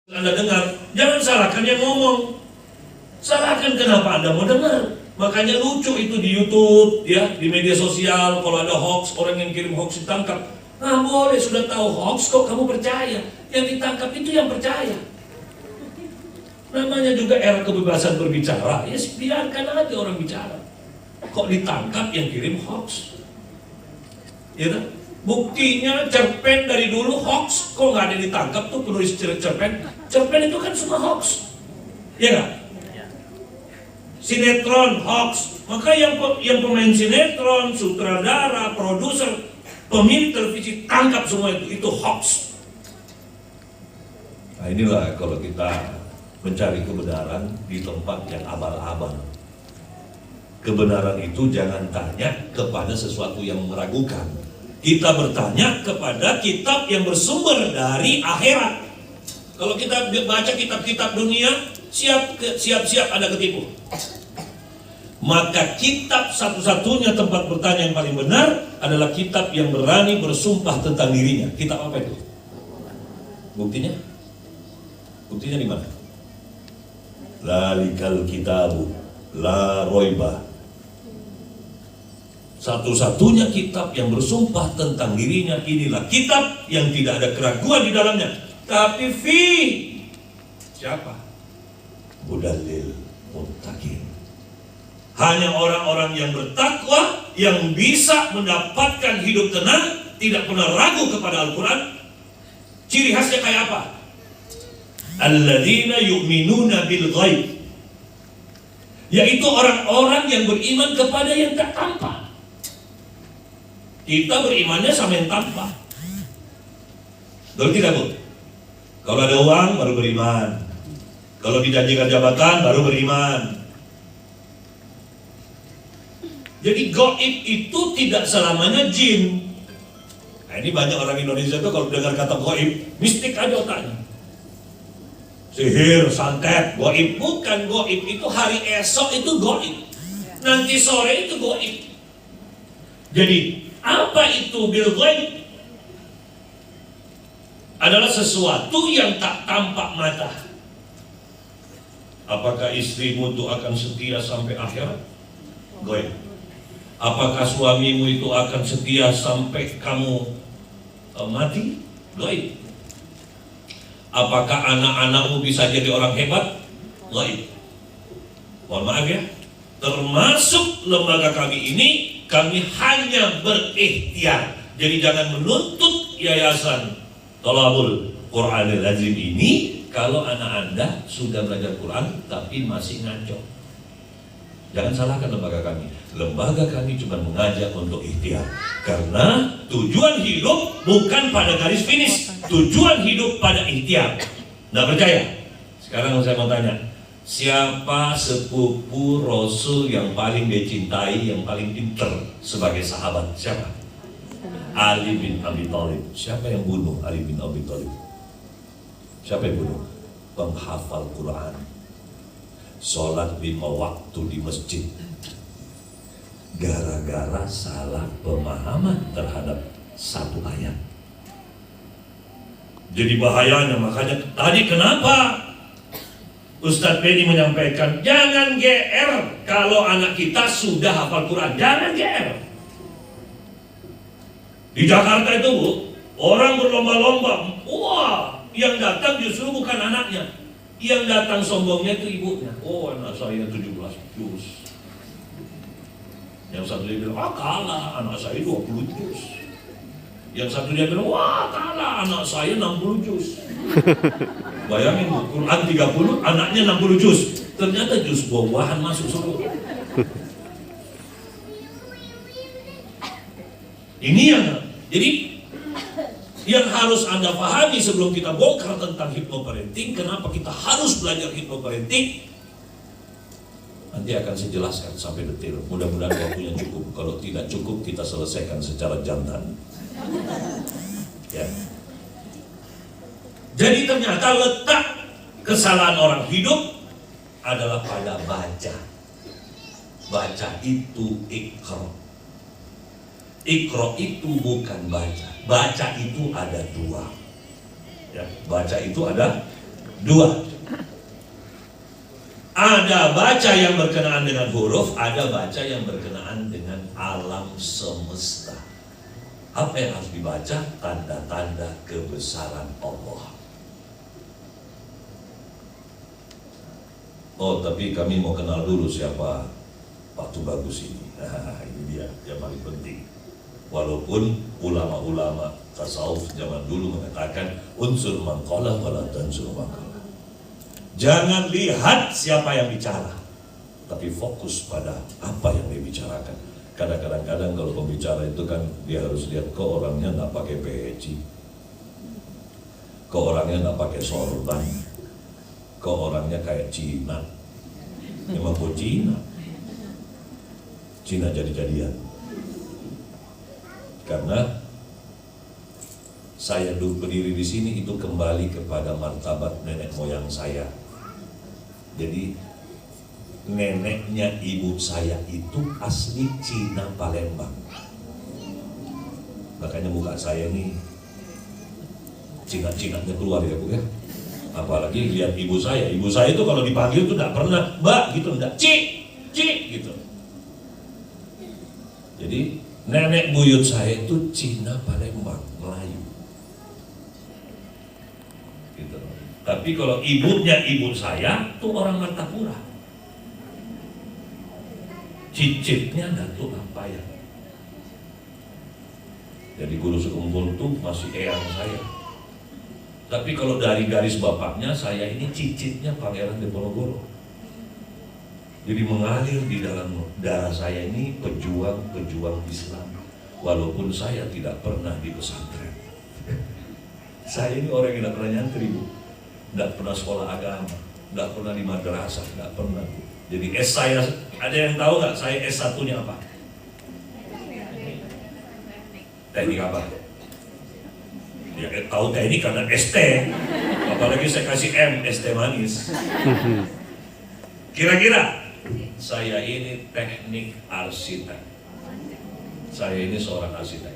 Anda dengar, jangan salahkan yang ngomong. Salahkan kenapa Anda mau dengar. Makanya lucu itu di YouTube, ya, di media sosial. Kalau ada hoax, orang yang kirim hoax ditangkap. Nah boleh, sudah tahu hoax kok kamu percaya. Yang ditangkap itu yang percaya. Namanya juga era kebebasan berbicara. Ya biarkan aja orang bicara. Kok ditangkap yang kirim hoax? Ya kan? Buktinya cerpen dari dulu hoax. Kok nggak ada yang ditangkap tuh penulis cerpen? Cerpen itu kan semua hoax. Ya nggak? Sinetron hoax. Maka yang pemain sinetron, sutradara, produser, pemilik televisi tangkap semua itu hoax. Nah inilah kalau kita mencari kebenaran di tempat yang abal-abal. Kebenaran itu jangan tanya kepada sesuatu yang meragukan. Kita bertanya kepada kitab yang bersumber dari akhirat. Kalau kita baca kitab-kitab dunia, siap-siap ada ketipu. Maka kitab satu-satunya tempat bertanya yang paling benar adalah kitab yang berani bersumpah tentang dirinya. Kitab apa itu? Buktinya? Buktinya di mana? Lalikal kitabu la roiba. Satu-satunya kitab yang bersumpah tentang dirinya, inilah kitab yang tidak ada keraguan di dalamnya. Tapi siapa? Hudallil muttaqin. Hanya orang-orang yang bertakwa yang bisa mendapatkan hidup tenang, tidak pernah ragu kepada Al-Quran. Ciri khasnya kayak apa? Alladzina yu'minuna bil ghaib. Yaitu orang-orang yang beriman kepada yang tak tampak. Kita berimannya sama yang tampak. Betul tidak, Bu? Kalau ada uang baru beriman. Kalau dijanjikan jabatan baru beriman. Jadi gaib itu tidak selamanya jin. Nah, ini banyak orang Indonesia tuh kalau dengar kata gaib, mistik aja otaknya. Sihir, santet, gaib. Bukan gaib, itu hari esok itu gaib. Nanti sore itu gaib. Jadi apa itu bil ghaib? Adalah sesuatu yang tak tampak mata. Apakah istrimu itu akan setia sampai akhirat? Ghaib. Apakah suamimu itu akan setia sampai kamu mati? Ghaib. Apakah anak-anakmu bisa jadi orang hebat? Ghaib. Mohon maaf ya, termasuk lembaga kami ini, kami hanya berikhtiar. Jadi jangan menuntut yayasan Thalabul Quranil Azim ini kalau anak Anda sudah belajar Quran tapi masih ngaco. Jangan salahkan lembaga kami. Lembaga kami cuma mengajak untuk ikhtiar. Karena tujuan hidup bukan pada garis finish. Tujuan hidup pada ikhtiar. Nggak percaya? Sekarang saya mau tanya, siapa sepupu Rasul yang paling dicintai, yang paling pinter sebagai sahabat? Siapa? Ali bin Abi Thalib. Siapa yang bunuh Ali bin Abi Thalib? Siapa yang bunuh? Penghafal Quran, sholat 5 waktu di masjid, gara-gara salah pemahaman terhadap satu ayat. Jadi bahayanya, makanya tadi kenapa Ustadz Benny menyampaikan jangan GR kalau anak kita sudah hafal Quran. Jangan GR. Di Jakarta itu, Bu, orang berlomba-lomba. Wah, yang datang justru bukan anaknya. Yang datang sombongnya itu ibunya. Oh, anak saya 17 juz. Yang satu dia bilang, kalah, anak saya 20 juz. Yang satu dia bilang, wah kalah, anak saya 60 juz. Bayangin, Quran 30, anaknya 60 juz. Ternyata juz buah-buahan masuk surga. Ini jadi yang harus Anda pahami sebelum kita bongkar tentang hipnoparenting, kenapa kita harus belajar hipnoparenting, nanti akan saya jelaskan sampai detail. Mudah-mudahan waktunya cukup. Kalau tidak cukup, kita selesaikan secara jantan. Ya. Jadi ternyata letak kesalahan orang hidup adalah pada baca. Baca itu ikro. Ikro itu bukan baca. Baca itu ada dua. Ya, baca itu ada Dua, ada baca yang berkenaan dengan huruf, ada baca yang berkenaan dengan alam semesta. Apa yang harus dibaca? Tanda-tanda kebesaran Allah. Oh, tapi kami mau kenal dulu siapa Pak Tubagus ini. Nah, ini dia yang paling penting. Walaupun ulama-ulama tasawuf zaman dulu mengatakan unsur mangkola wala tansur mangkola. Jangan lihat siapa yang bicara, tapi fokus pada apa yang dibicarakan. Kadang-kadang kalau pembicara itu kan dia harus lihat ke orangnya nggak pakai peci, ke orangnya nggak pakai sorban, ke orangnya kayak Cina. Memang kok Cina jadi-jadian. Karena saya berdiri di sini itu kembali kepada martabat nenek moyang saya. Jadi neneknya ibu saya itu asli Cina Palembang. Makanya muka saya ini Cina-Cinanya keluar ya Bu ya. Apalagi lihat ibu saya itu kalau dipanggil tuh tidak pernah Mbak gitu, enggak, Cik gitu. Jadi nenek buyut saya itu Cina Palembang, Melayu. Gitu. Tapi kalau ibunya ibu saya tuh orang Martapura. Cicitnya Datuk Ampayang. Jadi guru sekumpul tuh masih eyang saya. Tapi kalau dari garis bapaknya saya ini cicitnya Pangeran Diponegoro. Jadi mengalir di dalam darah saya ini pejuang-pejuang Islam. Walaupun saya tidak pernah di pesantren. Saya ini orang yang tidak pernah nyantri Bu. Tidak pernah sekolah agama, tidak pernah di madrasah, tidak pernah. Jadi S saya, ada yang tahu nggak saya S1-nya apa? Teknik apa? Ya tahu teknik karena ST. Apalagi saya kasih M, ST manis. Kira-kira saya ini teknik arsitek. Saya ini seorang arsitek.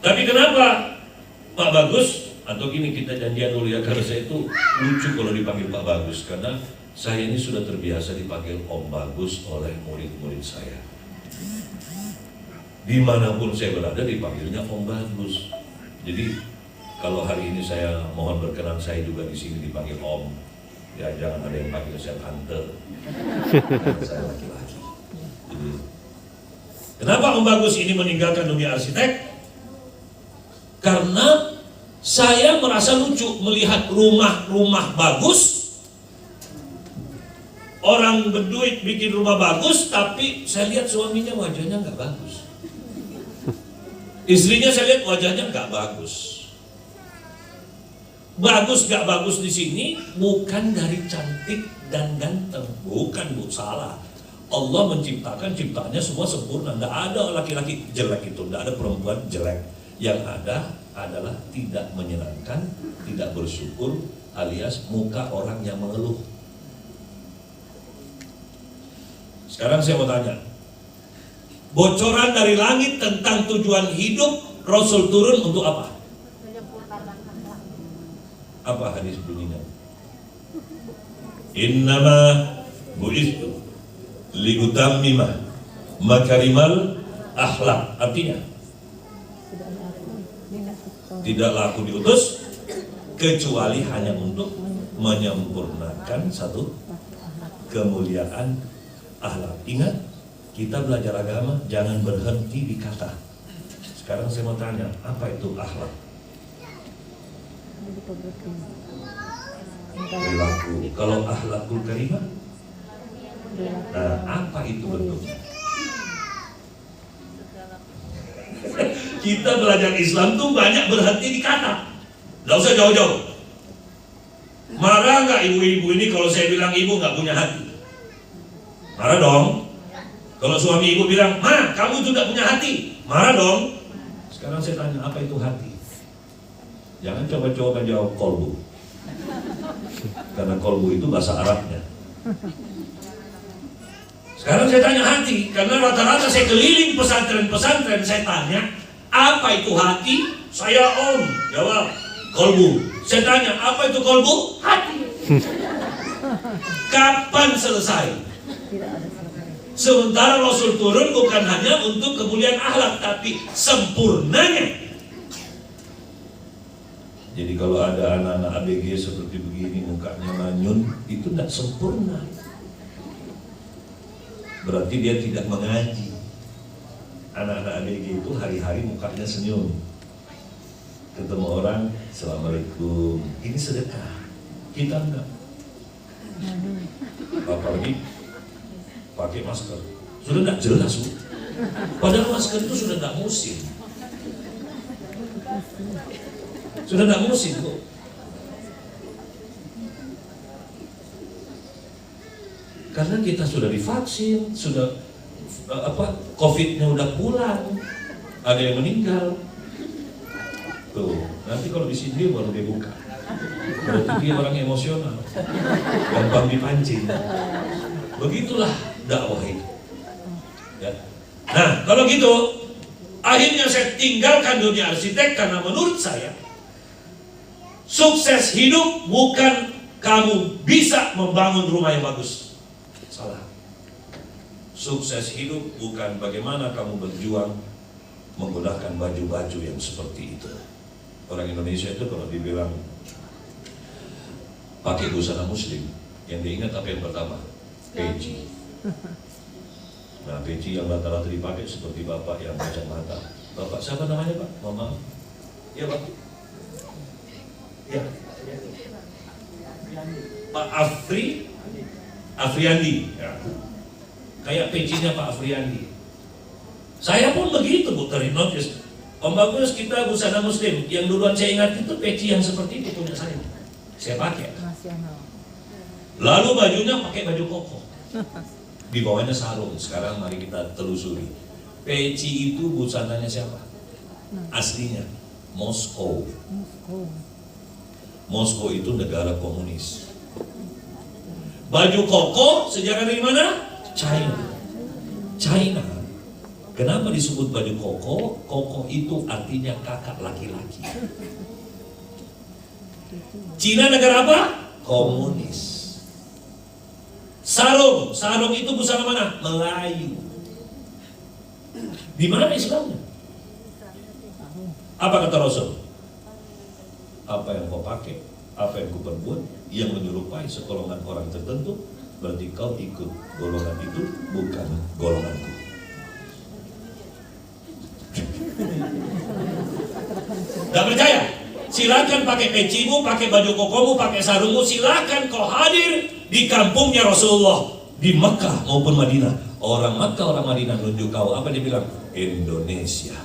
Tapi kenapa Pak Bagus? Atau gini, kita janjian dulu ya, karena saya itu lucu kalau dipanggil Pak Bagus. Karena saya ini sudah terbiasa dipanggil Om Bagus oleh murid-murid saya. Dimanapun saya berada dipanggilnya Om Bagus. Jadi kalau hari ini saya mohon berkenan saya juga di sini dipanggil Om. Ya jangan ada yang panggil saya Tante. Karena saya laki-laki. Jadi, kenapa Om Bagus ini meninggalkan dunia arsitek? Karena saya merasa lucu melihat rumah-rumah bagus, orang berduit bikin rumah bagus, tapi saya lihat suaminya wajahnya nggak bagus. Istrinya saya lihat wajahnya nggak bagus. Bagus nggak bagus di sini bukan dari cantik dan ganteng, bukan Bu, salah. Allah menciptakan ciptaannya semua sempurna, nggak ada laki-laki jelek itu, nggak ada perempuan jelek. Yang ada adalah tidak menyenangkan, tidak bersyukur, alias muka orang yang mengeluh. Sekarang saya mau tanya, bocoran dari langit tentang tujuan hidup Rasul turun untuk apa? Apa hadis bunyinya? Innama bu'istu liutammima makarimal akhlak. Artinya tidaklah aku diutus kecuali hanya untuk menyempurnakan satu kemuliaan akhlak. Ingat, kita belajar agama jangan berhenti di kata. Sekarang saya mau tanya, apa itu akhlak? Perilaku. Kalau akhlakul karimah, nah, apa itu bentuknya? Kita belajar Islam tuh banyak berhenti di kata. Gak usah jauh-jauh. Marah nggak ibu-ibu ini kalau saya bilang ibu nggak punya hati? Marah dong. Kalau suami ibu bilang, "Ma, kamu juga punya hati." Marah dong. Sekarang saya tanya, apa itu hati? Jangan coba-coba jawab kolbu. Karena kolbu itu bahasa Arabnya. Sekarang saya tanya hati, karena rata-rata saya keliling pesantren-pesantren, saya tanya, apa itu hati? Saya Om, jawab kolbu. Saya tanya, apa itu kolbu? Hati. Kapan selesai? Sementara Rasul turun bukan hanya untuk kemuliaan akhlak, tapi sempurnanya. Jadi kalau ada anak-anak ABG seperti begini, mukanya manyun, itu tidak sempurna. Berarti dia tidak mengaji. Anak-anak ABG itu hari-hari mukanya senyum. Ketemu orang, Assalamualaikum. Ini sedekah. Kita enggak. Apalagi pakai masker. Sudah enggak jelas, Bu. Padahal masker itu sudah enggak musim. Sudah enggak musim, Bu. Karena kita sudah divaksin, sudah COVID-nya udah pulang, ada yang meninggal. Tuh, nanti kalau di sini baru dia buka. Berarti dia orang emosional, gampang dipancing. Begitulah dakwah itu. Ya. Nah, kalau gitu, akhirnya saya tinggalkan dunia arsitek karena menurut saya sukses hidup bukan kamu bisa membangun rumah yang bagus. Salah. Sukses hidup bukan bagaimana kamu berjuang menggunakan baju-baju yang seperti itu. Orang Indonesia itu kalau dibilang pakai busana muslim, yang diingat apa yang pertama? Peci. Nah, peci yang rata-rata dipakai seperti bapak yang kacamata. Bapak siapa namanya, Pak? Mama? Ya, Pak. Ya. Pak Afriandi. Ya. Kayak pecinya Pak Afriandi. Saya pun begitu, Bu, terhipnotis. Om Bagus, kita busana muslim. Yang duluan saya ingat itu peci yang seperti itu punya saya. Saya pakai. Lalu bajunya pakai baju koko. Di bawahnya sarung. Sekarang mari kita telusuri. Peci itu busananya siapa? Aslinya Moskow. Moskow itu negara komunis. Baju koko sejarah dari mana? China. Kenapa disebut baju koko? Koko itu artinya kakak laki-laki. Cina negara apa? Komunis. Sarung itu busana mana? Melayu. Di mana Islamnya? Apa kata Rasul? Apa yang kau pakai, apa yang kau perbuat, yang menyerupai sekolongan orang tertentu, berarti kau ikut golongan itu, bukan golonganku. Gak percaya? Silakan pakai pecimu, pakai baju kokomu, pakai sarungmu. Silakan kau hadir di kampungnya Rasulullah di Mekah maupun Madinah. Orang Mekah, orang Madinah nunjuk kau. Apa dia bilang? Indonesia.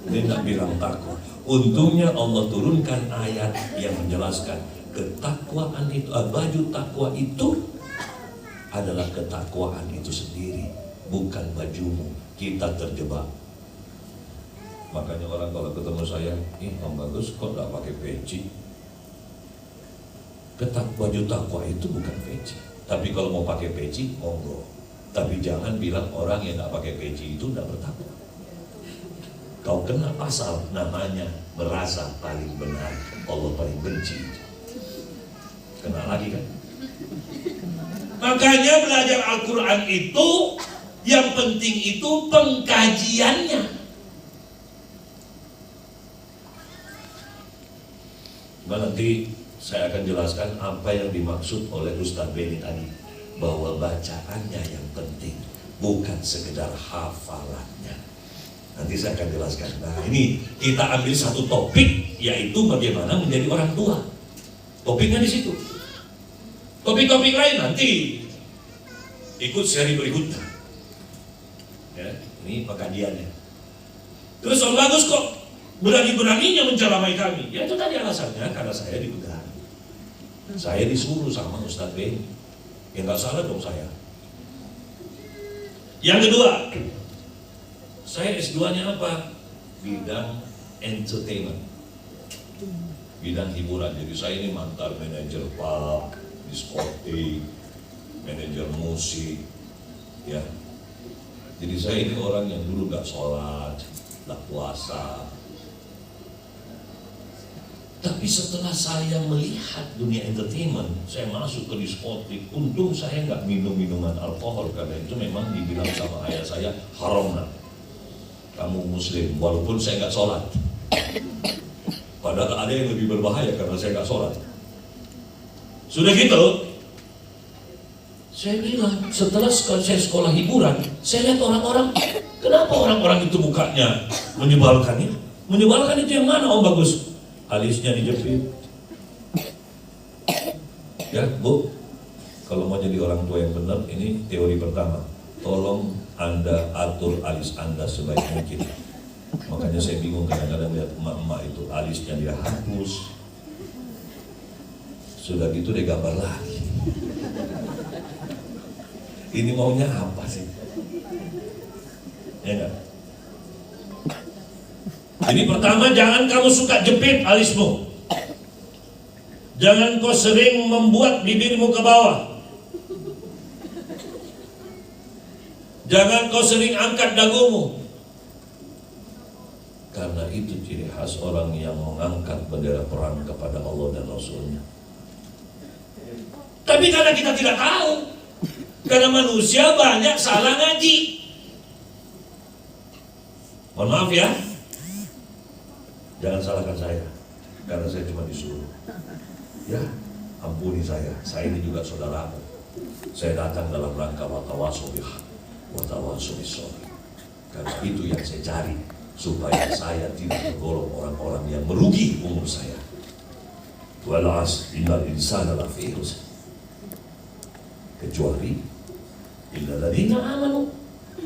Dia tidak bilang takut. Untungnya Allah turunkan ayat yang menjelaskan ketakwaan itu, baju takwa itu adalah ketakwaan itu sendiri, bukan bajumu. Kita terjebak. Makanya orang kalau ketemu saya, Om Bagus kok gak pakai peci? Baju takwa itu bukan peci. Tapi kalau mau pakai peci, monggo. Tapi jangan bilang orang yang gak pakai peci itu gak bertakwa. Kau kena pasal namanya merasa paling benar, Allah paling benci. Kena lagi kan? Makanya belajar Al-Quran itu yang penting itu pengkajiannya. Nanti saya akan jelaskan apa yang dimaksud oleh Ustadz Beni tadi, bahwa bacaannya yang penting, bukan sekedar hafalannya. Nanti saya akan jelaskan. Nah, ini kita ambil satu topik, yaitu bagaimana menjadi orang tua. Topiknya di situ. Topik-topik lain nanti ikut seri berikutnya. Ya, ini pengkajiannya. Terus Om Bagus kok berani-beraninya menceramai kami? Ya itu tadi alasannya, karena saya dipegang. Saya disuruh sama Ustadz Beni. Ya nggak salah dong saya. Yang kedua, saya S2-nya apa? Bidang entertainment, bidang hiburan. Jadi saya ini mantan manajer pub, diskotik, manajer musik, ya. Jadi saya ini orang yang dulu gak sholat, gak puasa. Tapi setelah saya melihat dunia entertainment, saya masuk ke diskotik. Untung saya nggak minum minuman alkohol, karena itu memang dibilang sama ayah saya haram, nak. Kamu muslim, walaupun saya nggak sholat. Padahal ada yang lebih berbahaya karena saya nggak sholat. Sudah gitu, saya bilang setelah saya sekolah hiburan, saya lihat orang-orang, kenapa orang-orang itu mukanya menyebalkan ya? Menyebalkan itu yang mana, Om Bagus? Alisnya dijepit. Ya, Bu, kalau mau jadi orang tua yang benar, ini teori pertama. Tolong Anda atur alis Anda sebaik mungkin. Makanya saya bingung kadang-kadang lihat emak-emak itu alisnya dia hapus. Sudah gitu dia gambar lagi. Ini maunya apa sih? Ya enggak? Jadi pertama, jangan kamu suka jepit alismu. Jangan kau sering membuat bibirmu ke bawah. Jangan kau sering angkat dagumu. Karena itu ciri khas orang yang mengangkat bendera perang kepada Allah dan Rasulnya. Tapi karena kita tidak tahu, karena manusia banyak salah ngaji. Mohon maaf ya, jangan salahkan saya, karena saya cuma disuruh. Ya, ampuni saya ini juga saudaramu. Saya datang dalam rangka watawasau bil haq, watawasau bis sabr. Karena itu yang saya cari, supaya saya tidak tergolong orang-orang yang merugi umur saya. Wal 'asr innal insana lafi khusr. Kecuali illal ladzina amanu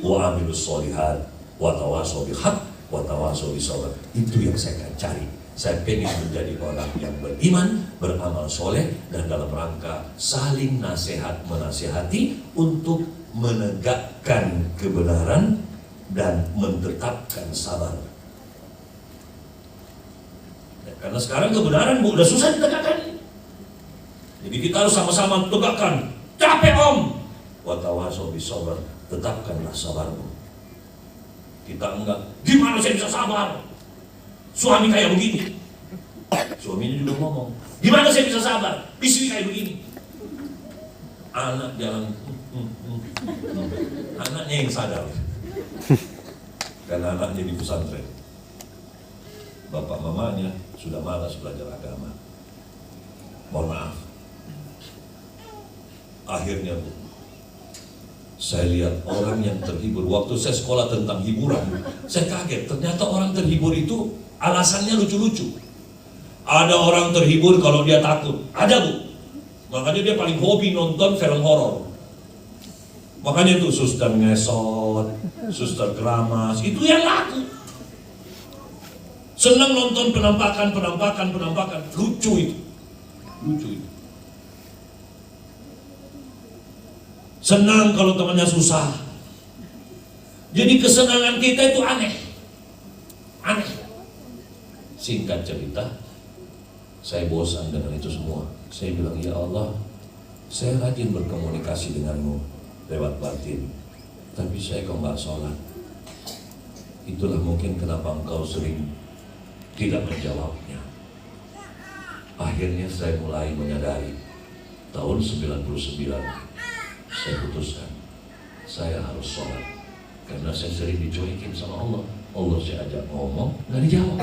wa 'amilus sholihat wa tawashaw bil haqq wa tawashaw bis sabr. Itu yang saya akan cari. Saya pengen menjadi orang yang beriman, beramal soleh, dan dalam rangka saling nasihat menasihati untuk menegakkan kebenaran dan menetapkan sabar. Ya, karena sekarang kebenaran udah susah ditegakkan. Jadi kita harus sama-sama tegakkan. Capek Om. Wa tawashaw bis sabr, tetapkanlah sabarmu. Kita enggak, gimana saya bisa sabar? Suami kayak begini. Suaminya juga ngomong, gimana saya bisa sabar? Istri kayak begini. Anak jalan, anaknya yang sadar. Karena anaknya di pesantren. Bapak mamanya sudah malas belajar agama. Mohon maaf. Akhirnya Bu, saya lihat orang yang terhibur. Waktu saya sekolah tentang hiburan, saya kaget. Ternyata orang terhibur itu alasannya lucu-lucu. Ada orang terhibur kalau dia takut. Ada Bu. Makanya dia paling hobi nonton film horor. Makanya itu suster ngesot, suster keramas, itu yang laku. Senang nonton penampakan. Lucu itu. Senang kalau temannya susah. Jadi kesenangan kita itu aneh. Singkat cerita, saya bosan dengan itu semua. Saya bilang, ya Allah, saya rajin berkomunikasi denganmu lewat batin, tapi saya kok nggak sholat. Itulah mungkin kenapa engkau sering tidak menjawabnya. Akhirnya saya mulai menyadari, tahun 99 saya putuskan saya harus sholat, karena saya sering dicuekin sama Allah. Allah saya ajak ngomong, nggak dijawab.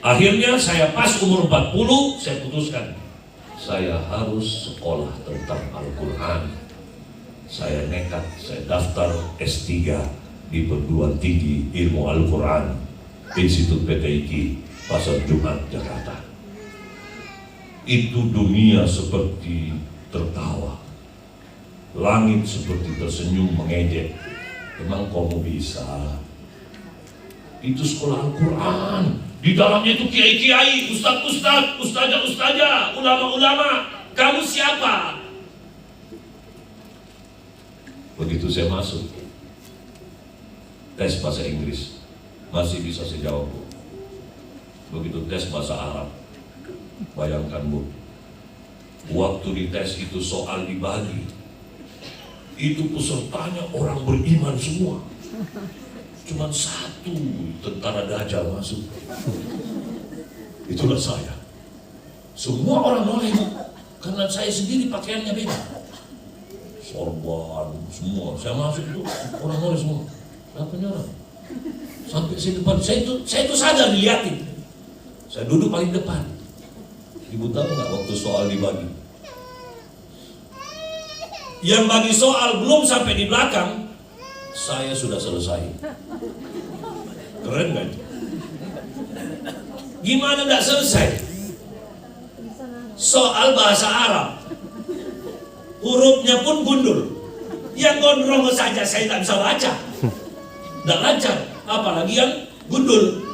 Akhirnya saya pas umur 40, saya putuskan saya harus sekolah tentang Al-Quran. Saya nekat, saya daftar S3 di Perguruan Tinggi Ilmu Al-Quran, Institut PTIQ, Pasar Jumat, Jakarta. Itu dunia seperti tertawa, langit seperti tersenyum mengejek. Emang kamu bisa? Itu sekolah Al-Quran. Di dalamnya itu kiai-kiai, ustaz-ustaz, ustazah-ustazah, ulama-ulama. Kamu siapa? Begitu saya masuk, tes bahasa Inggris, masih bisa saya jawab Bu. Begitu tes bahasa Arab, bayangkan Bu, waktu dites itu soal dibagi, itu pesertanya orang beriman semua. Cuman satu tentara Dajjal masuk. Itulah saya. Semua orang noleh, karena saya sendiri pakaiannya beda. Sorban, semua. Saya masuk itu orang noleh semua. Apa orang? Sampai saya depan, saya itu sadar dilihatin. Saya duduk paling depan. Ibu tahu nggak waktu soal dibagi? Yang bagi soal belum sampai di belakang, saya sudah selesai. Keren nggak itu? Gimana nggak selesai? Soal bahasa Arab, hurufnya pun gundul. Yang gondrong saja saya tak bisa baca, nggak lancar. Apalagi yang gundul.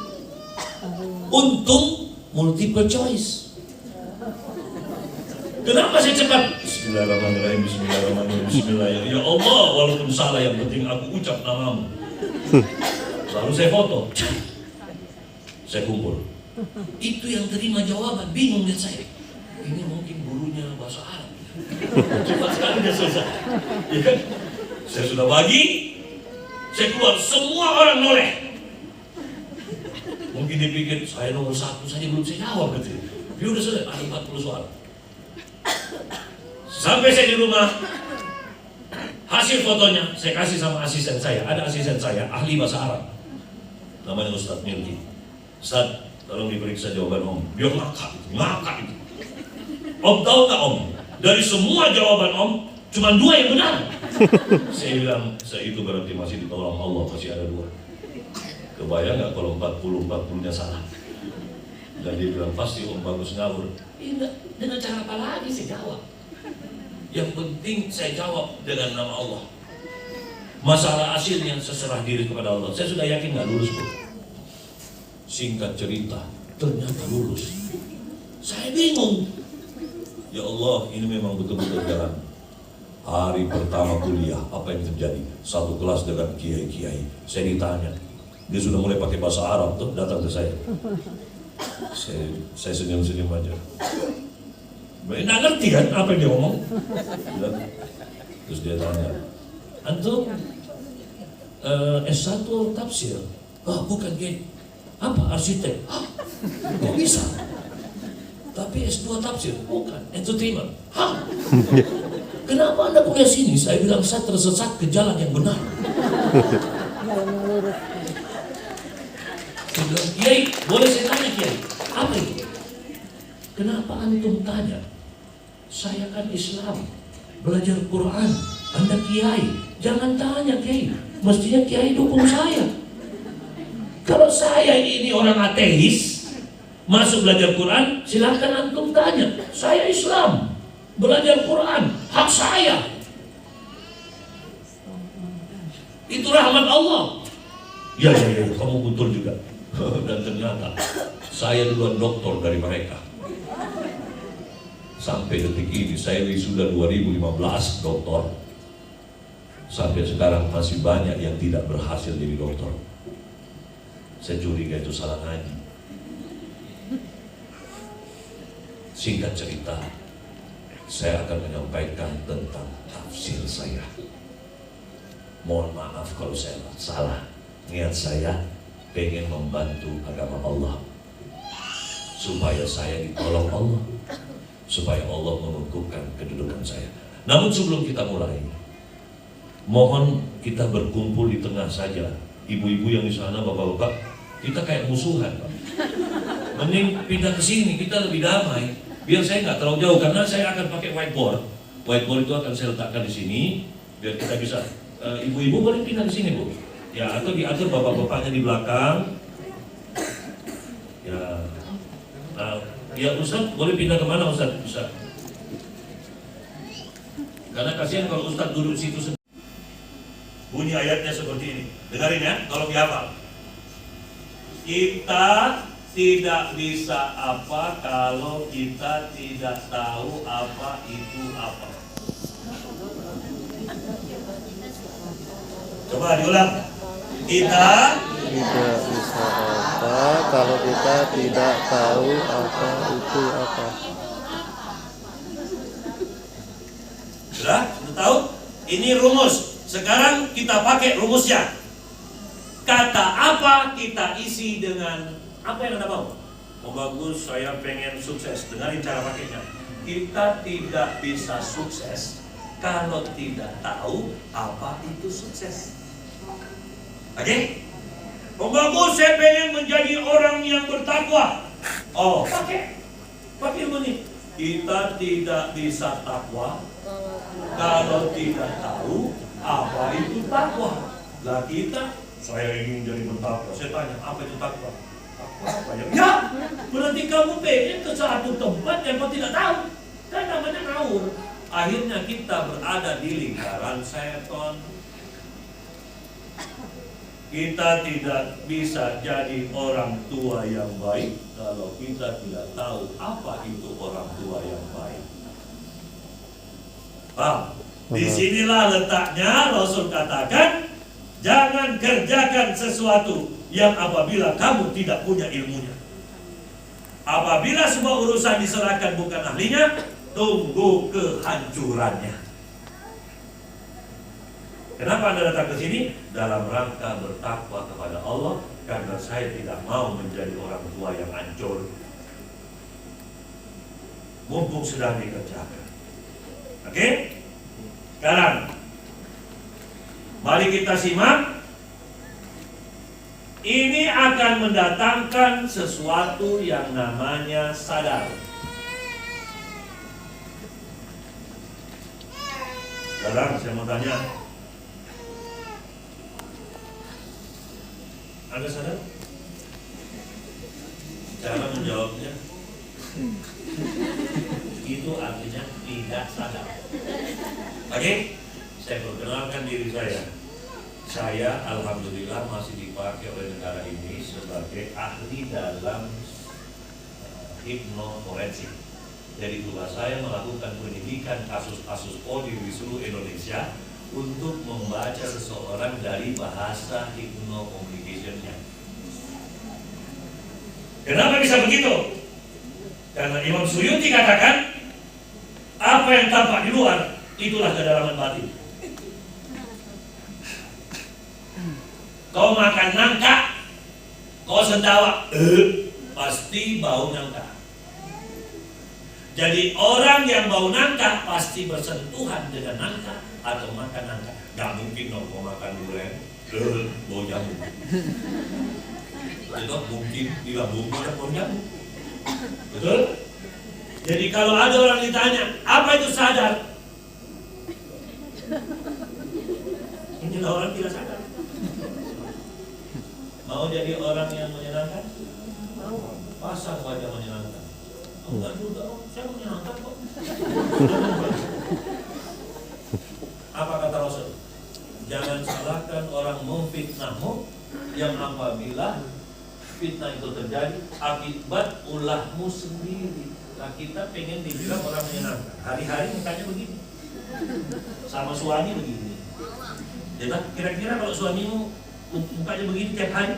Untung multiple choice. Kenapa saya cepat? Bismillahirrahmanirrahim, Bismillahirrahmanirrahim, Bismillahirrahmanirrahim. Ya Allah, walaupun salah yang penting aku ucap namamu. Lalu saya foto, saya kumpul. Itu yang terima jawaban, bingung lihat saya. Ini mungkin gurunya bahasa Arab. Cepat sekali dia selesai. Ya kan? Saya sudah bagi, saya keluar, semua orang noleh. Mungkin dipikir saya nomor 1 saja belum saya jawab gitu. Dia udah selesai, ada 40 soal. Sampai saya di rumah, hasil fotonya saya kasih sama asisten saya. Ada asisten saya, ahli bahasa Arab, namanya Ustadz Mirki. Ustadz, tolong diperiksa jawaban Om. Dia ngakak itu. Om tahu nggak Om? Dari semua jawaban Om, cuma 2 yang benar. Saya bilang, saya itu berarti masih ditolong Allah, masih ada 2. Kebayang nggak kalau 40-40-nya salah? Dan dia bilang, pasti Om bagus ngawur. Iya, dengan cara apa lagi saya jawab? Yang penting saya jawab dengan nama Allah. Masalah hasilnya seserah diri kepada Allah. Saya sudah yakin nggak lulus kok. Singkat cerita, ternyata lulus. Saya bingung. Ya Allah, ini memang betul-betul jalan. Hari pertama kuliah, apa yang terjadi? Satu kelas dengan kiai-kiai. Saya ditanya, dia sudah mulai pakai bahasa Arab tuh, datang ke saya. Saya senyum-senyum aja. Nggak ngerti kan apa yang dia ngomong. Terus dia tanya, antum S1 tafsir? Oh bukan Kiai. Apa arsitek? Hah? Kok bisa? Tapi S2 tafsir? Bukan. Entertainment? Hah? Kenapa Anda kuliah sini? Saya bilang saya tersesat ke jalan yang benar. Saya bilang, Kiai, boleh saya tanya Kiai? Apa itu? Kenapa antum tanya? Saya kan Islam, belajar Quran, Anda Kiai. Jangan tanya Kiai, mestinya Kiai dukung saya. Kalau saya ini orang ateis, masuk belajar Quran, silakan antum tanya. Saya Islam, belajar Quran, hak saya. Itu rahmat Allah. Ya, kamu betul juga. Dan ternyata saya duluan doktor dari mereka. Sampai detik ini saya wisuda 2015 doktor. Sampai sekarang masih banyak yang tidak berhasil jadi doktor. Saya curiga itu salah ngaji. Singkat cerita, saya akan menyampaikan tentang tafsir saya. Mohon maaf kalau saya salah. Niat saya pengen membantu agama Allah, supaya saya ditolong Allah, supaya Allah mengukuhkan kedudukan saya. Namun sebelum kita mulai, mohon kita berkumpul di tengah saja. Ibu-ibu yang di sana, bapak-bapak, kita kayak musuhan, Pak. Mending pindah ke sini, kita lebih damai. Biar saya nggak terlalu jauh, karena saya akan pakai whiteboard. Whiteboard itu akan saya letakkan di sini, biar kita bisa. Ibu-ibu boleh pindah ke sini, Bu. Ya, atau diatur bapak-bapaknya di belakang. Ya, nah, ya Ustadz boleh pindah kemana Ustadz? Bisa. Karena kasihan kalau Ustadz duduk situ sendiri. Bunyi ayatnya seperti ini. Dengarin ya, tolong dihafal. Kita tidak bisa apa kalau kita tidak tahu apa itu apa. Coba diulang. Kita tidak bisa apa kalau kita tidak tahu apa itu apa. Sudah tahu? Ini rumus. Sekarang kita pakai rumusnya. Kata apa kita isi dengan apa yang Anda mau? Oh bagus, saya pengen sukses. Dengarin cara pakainya. Kita tidak bisa sukses kalau tidak tahu apa itu sukses. Oke? Oh bagus, saya pengen menjadi orang yang bertakwa. Oh, pakai ilmu ini. Kita tidak bisa takwa kalau tidak tahu apa itu takwa. Lah kita, saya ingin jadi bertakwa. Saya tanya, apa itu takwa? Takwa apa ya? Ya, berarti kamu pengen ke satu tempat yang kau tidak tahu. Kan namanya ngawur. Akhirnya kita berada di lingkaran setan. Kita tidak bisa jadi orang tua yang baik kalau kita tidak tahu apa itu orang tua yang baik. Paham? Disinilah letaknya Rasul katakan, jangan kerjakan sesuatu yang apabila kamu tidak punya ilmunya. Apabila semua urusan diserahkan bukan ahlinya, tunggu kehancurannya. Kenapa Anda datang ke sini? Dalam rangka bertakwa kepada Allah, karena saya tidak mau menjadi orang tua yang hancur. Mumpung sedang dikerjakan. Oke? Sekarang mari kita simak. Ini akan mendatangkan sesuatu yang namanya sadar. Sekarang saya mau tanya, Anda sadar? Cara menjawabnya itu artinya tidak sadar. Oke? Saya perkenalkan diri saya. Saya alhamdulillah masih dipakai oleh negara ini sebagai ahli dalam hipnoforensik. Jadi tugas saya melakukan pendidikan kasus-kasus kode di seluruh Indonesia untuk membaca seseorang dari bahasa hypno-communication-nya. Kenapa bisa begitu? Karena Imam Suyuti katakan, apa yang tampak di luar, itulah kedalaman batin. Kau makan nangka, kau sendawa, pasti bau nangka. Jadi orang yang bau nangka pasti bersentuhan dengan nangka atau makan nangka. Gak mungkin dong kau makan durian, bau jamu. Itu mungkin di lambungmu ada bau jamu. Betul? Jadi kalau ada orang ditanya, apa itu sadar? Inilah orang tidak sadar. Mau jadi orang yang menyenangkan? Mau. Pasang wajah menyenangkan. Enggak juga, saya menyenangkan kok. Apa kata Rasul? Jangan salahkan orang memfitnahmu yang apabila fitnah itu terjadi akibat ulahmu sendiri. Nah kita pengen dibilang orang menyenangkan. Hari-hari mukanya begini, sama suami begini. Ya, kira-kira kalau suamimu mukanya begini tiap hari,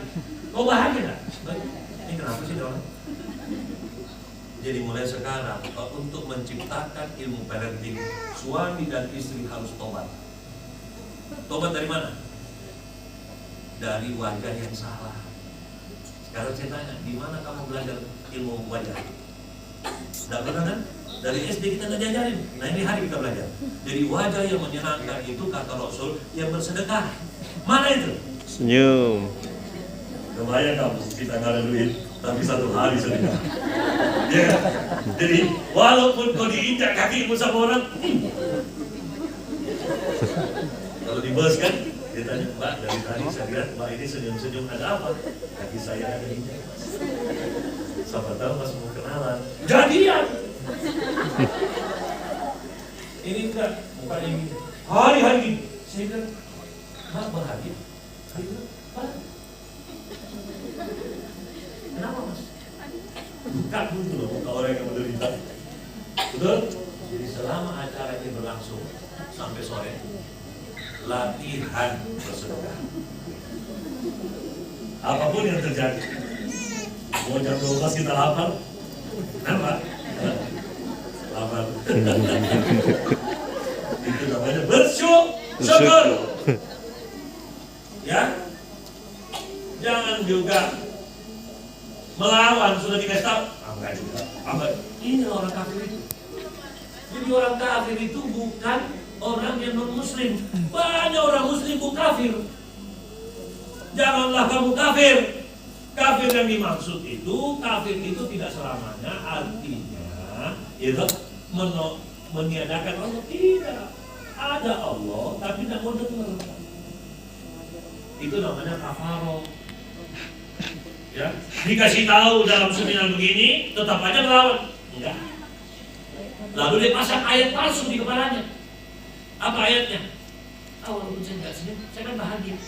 kau bahagia nggak? Ini kenapa sih orang? Jadi mulai sekarang untuk menciptakan ilmu parenting, suami dan istri harus tobat. Tobat dari mana? Dari wajah yang salah. Sekarang saya tanya, di mana kamu belajar ilmu wajah? Tidak pernah kan? Dari SD kita nggak diajarin. Nah ini hari kita belajar. Jadi wajah yang menyenangkan itu kata Rasul yang bersedekah. Mana itu? Senyum. Kebayang kamu, kita nggak ada duit, tapi satu hari sedekah. Ya, jadi walaupun kau diinjak kakimu sama orang, kalau di bus kan, dia tanya, Mbak dari tadi saya lihat Mbak ini senyum-senyum, ada apa? Kaki saya ada injak. Siapa tahu Mas mau kenalan. Jadian. Ini enggak, bukan ini. Hari-hari ini, saya bilang, Mbak bahagia. Kenapa Mas? Bukan dulu loh muka orang yang menderita. Betul? Jadi selama acara ini berlangsung sampai sore, latihan bersedekah. Apapun yang terjadi, mau jam 12 kita lapar, kenapa? Lapar. Itu namanya bersyukur. Ya. juga melawan, sudah dikasih tahu, enggak juga. Ini orang kafir itu. Jadi orang kafir itu bukan orang yang non-muslim. Banyak orang muslim pun kafir. Janganlah kamu kafir. Kafir yang dimaksud itu, kafir itu tidak selamanya artinya itu meniadakan Allah. Tidak. Ada Allah, tapi tidak mau dengar. Itu namanya kafaroh. Ya, dikasih tahu dalam seminar begini, tetap aja melawan. Enggak. Lalu dia pasang ayat palsu di kepalanya. Apa ayatnya? Walaupun saya nggak senyum, saya kan bahagia.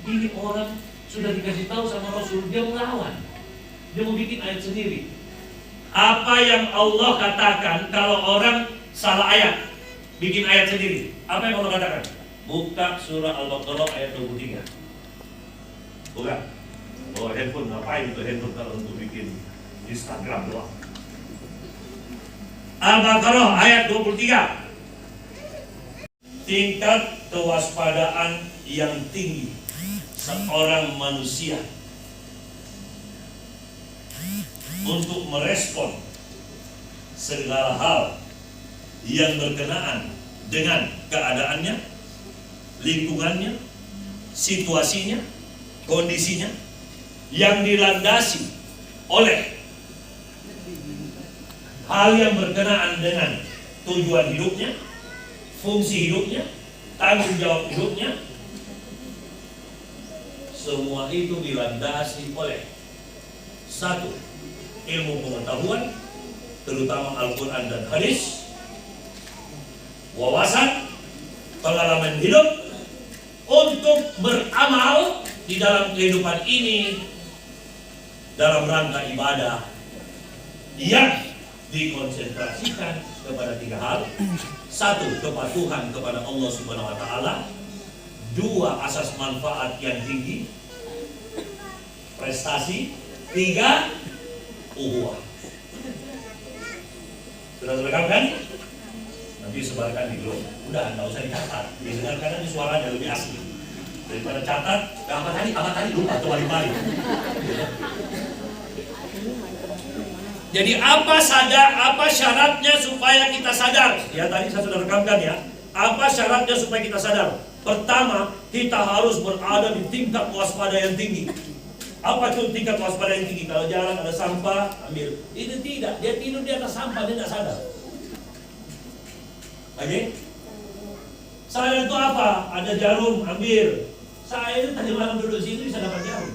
Ini orang sudah dikasih tahu sama Rasul, dia melawan. Dia mau bikin ayat sendiri. Apa yang Allah katakan kalau orang salah ayat, bikin ayat sendiri. Apa yang Allah katakan? Buka surah Al-Baqarah ayat 23. Bukan. Bawa handphone, ngapain itu handphone kalau untuk bikin Instagram doang. Al-Baqarah ayat 23. Tingkat kewaspadaan yang tinggi seorang manusia untuk merespon segala hal yang berkenaan dengan keadaannya, lingkungannya, situasinya, kondisinya yang dilandasi oleh hal yang berkenaan dengan tujuan hidupnya, fungsi hidupnya, tanggung jawab hidupnya. Semua itu dilandasi oleh satu, ilmu pengetahuan, terutama Al-Quran dan Hadis, wawasan, pengalaman hidup untuk beramal di dalam kehidupan ini dalam rangka ibadah yang dikonsentrasikan kepada 3 hal. 1, kepatuhan kepada Allah Subhanahu wa taala. 2, asas manfaat yang tinggi, prestasi. 3, uhuah. Sudah rekam kan? Nanti sebarkan di grup. Udah, nggak usah dicatat. Didengarkan nanti suaranya lebih asli. Daripada catat, apa tadi lupa atau balik-balik. Jadi apa syaratnya supaya kita sadar? Ya tadi saya sudah rekamkan ya. Apa syaratnya supaya kita sadar? Pertama, kita harus berada di tingkat waspada yang tinggi. Apa itu tingkat waspada yang tinggi? Kalau jalan ada sampah, ambil. Itu tidak, dia tidur di atas sampah, dia tidak sadar. Oke? Sadar itu apa? Ada jarum, ambil. Saya itu tadi malam duduk sini bisa dapat jarum.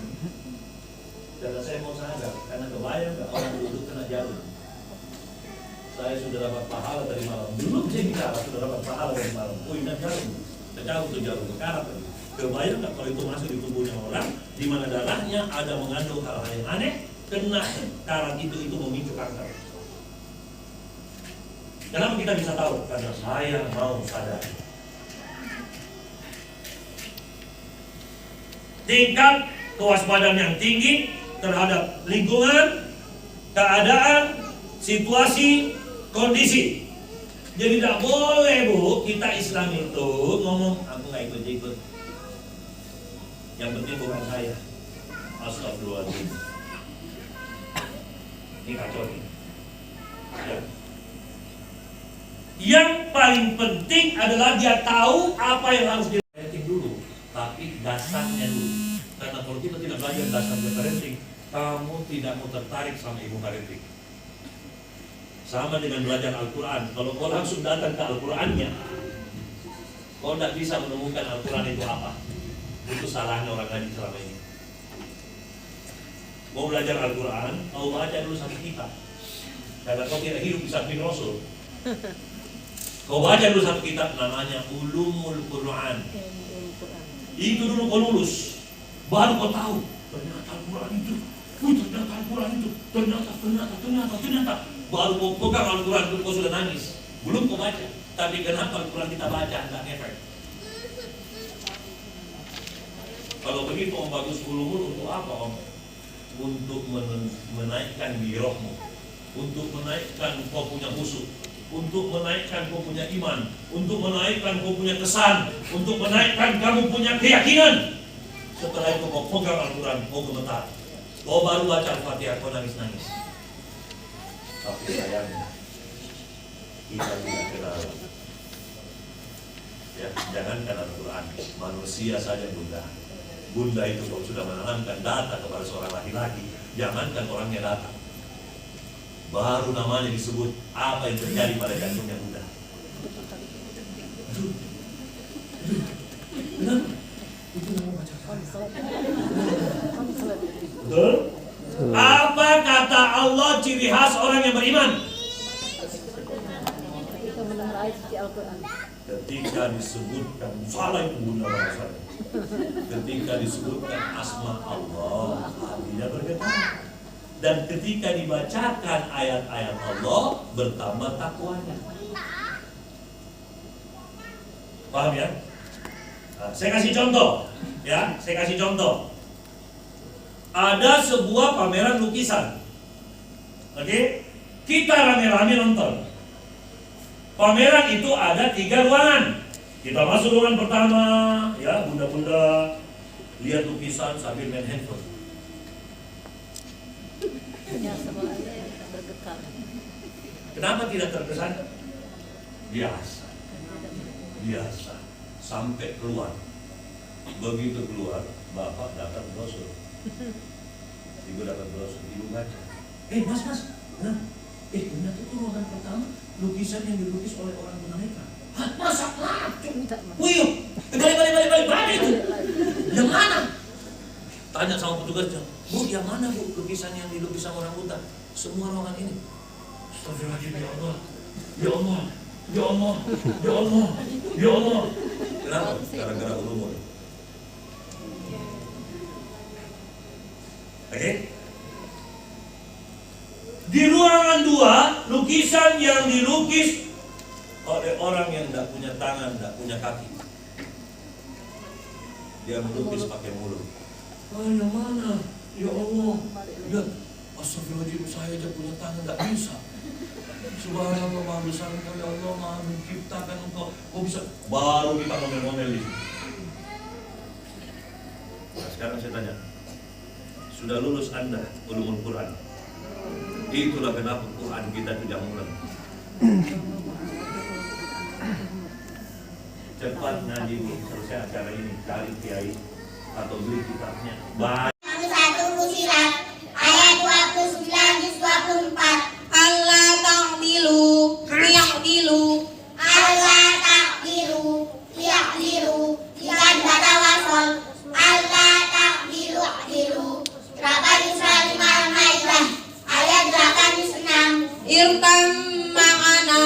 Karena saya mau sadar, karena kebayang gak orang duduk kena jarum. Saya sudah dapat pahala dari malam. Belum saya bicara, sudah dapat pahala dari malam. Oh ini jarum, jauh tuh jarum, berkarat lagi. Kebayang gak kalau itu masuk di tubuhnya orang, di mana darahnya ada mengandung hal-hal yang aneh, kena karat itu memicu kanker. Kenapa kita bisa tahu? Karena saya mau sadar. Tingkat kewaspadaan yang tinggi terhadap lingkungan, keadaan, situasi, kondisi. Jadi tidak boleh Bu, kita Islam itu ngomong aku nggak ikut-ikut. Yang penting bukan saya. Astagfirullahaladzim. Ini kacau nih. Ya. Yang paling penting adalah dia tahu apa yang harus dia parenting dulu, tapi dasarnya dulu. Karena kalau kita tidak belajar dasarnya parenting, kamu tidak mau tertarik sama ibu parenting. Sama dengan belajar Al-Quran. Kalau kau langsung datang ke Al-Qurannya, kau tidak bisa menemukan Al-Quran itu apa. Itu salahnya orang ngaji selama ini. Mau belajar Al-Quran, kau baca dulu satu kitab. Karena kau tidak hidup di samping Rasul. Kau baca dulu satu kitab namanya Ulumul Quran. Itu dulu kau lulus, baru kau tahu ternyata Al-Quran itu, ternyata Al-Quran itu, ternyata. Baru kau pegang Al-Quran itu kau sudah nangis. Belum kau baca, tapi kenapa Al-Quran kita baca tidak efek? Kalau begitu Om bagus ulumul untuk apa Om? Untuk menaikkan girohmu, untuk menaikkan kau punya khusyuk, untuk menaikkan kau punya iman, untuk menaikkan kau punya kesan, untuk menaikkan kamu punya keyakinan. Setelah itu kau pegang Al-Quran, kau gemetar. Kau baru baca Al-Fatihah, kau nangis-nangis. Tapi sayangnya, kita tidak kenal. Ya, jangankan Al-Quran, manusia saja bunda. Bunda itu kalau sudah menanamkan data kepada seorang laki-laki, jangankan orangnya datang. Baru namanya disebut apa yang terjadi pada jantungnya bunda. Kenapa? Itu nama baca. Betul? Apa kata Allah ciri khas orang yang beriman? Ketika disebutkan, salah itu bunda bahasanya. Ketika disebutkan asma Allah, hatinya bergetar. Dan ketika dibacakan ayat-ayat Allah, bertambah takwanya. Paham ya? Nah, saya kasih contoh, ya, saya kasih contoh. Ada sebuah pameran lukisan, oke? Kita rame-rame nonton. Pameran itu ada 3 ruangan. Kita masuk ruangan pertama, ya, bunda-bunda lihat lukisan sambil main handphone. Kenapa tidak terkesan? Biasa. Biasa. Sampai keluar. Begitu keluar, bapak dapat brosur. Ibu dapat brosur, ibu baca. Mas, nah, benar itu ruangan pertama lukisan yang dilukis oleh orang tunanetra. Hah, masa racun? Wih, balik itu. Yang mana? Tanya sama petugasnya, Bu, yang mana Bu lukisan yang dilukis sama orang buta? Semua ruangan ini. Astagfirullahaladzim, ya Allah, ya Allah, ya Allah, ya Allah, ya Allah. Kenapa? Gara-gara ulumur. Oke? Di ruangan 2, lukisan yang dilukis oleh orang yang tidak punya tangan, tidak punya kaki. Dia melukis pakai mulut. Yang mana? Ya Allah. Lihat, astagfirullahaladzim, saya aja punya tangan, tidak bisa. Subhanallah, maha besar engkau ya Allah, maha menciptakan engkau. Kau bisa, baru kita ngomel-ngomel di sini. Nah, sekarang saya tanya, sudah lulus Anda ulumul Quran? Itulah kenapa Quran kita tidak mulai. Cepat ngaji Bu, selesai acara ini, cari kiai atau beli kitabnya. Baik. 1 Fusilat ayat 29 juz 24. Allah ta'dilu ya'dilu. Allah ta'dilu ya'dilu. Ikan kata wasol. Allah ta'dilu ya'dilu. Surah Isra 5 Maidah ayat 86. Irfan ma'ana.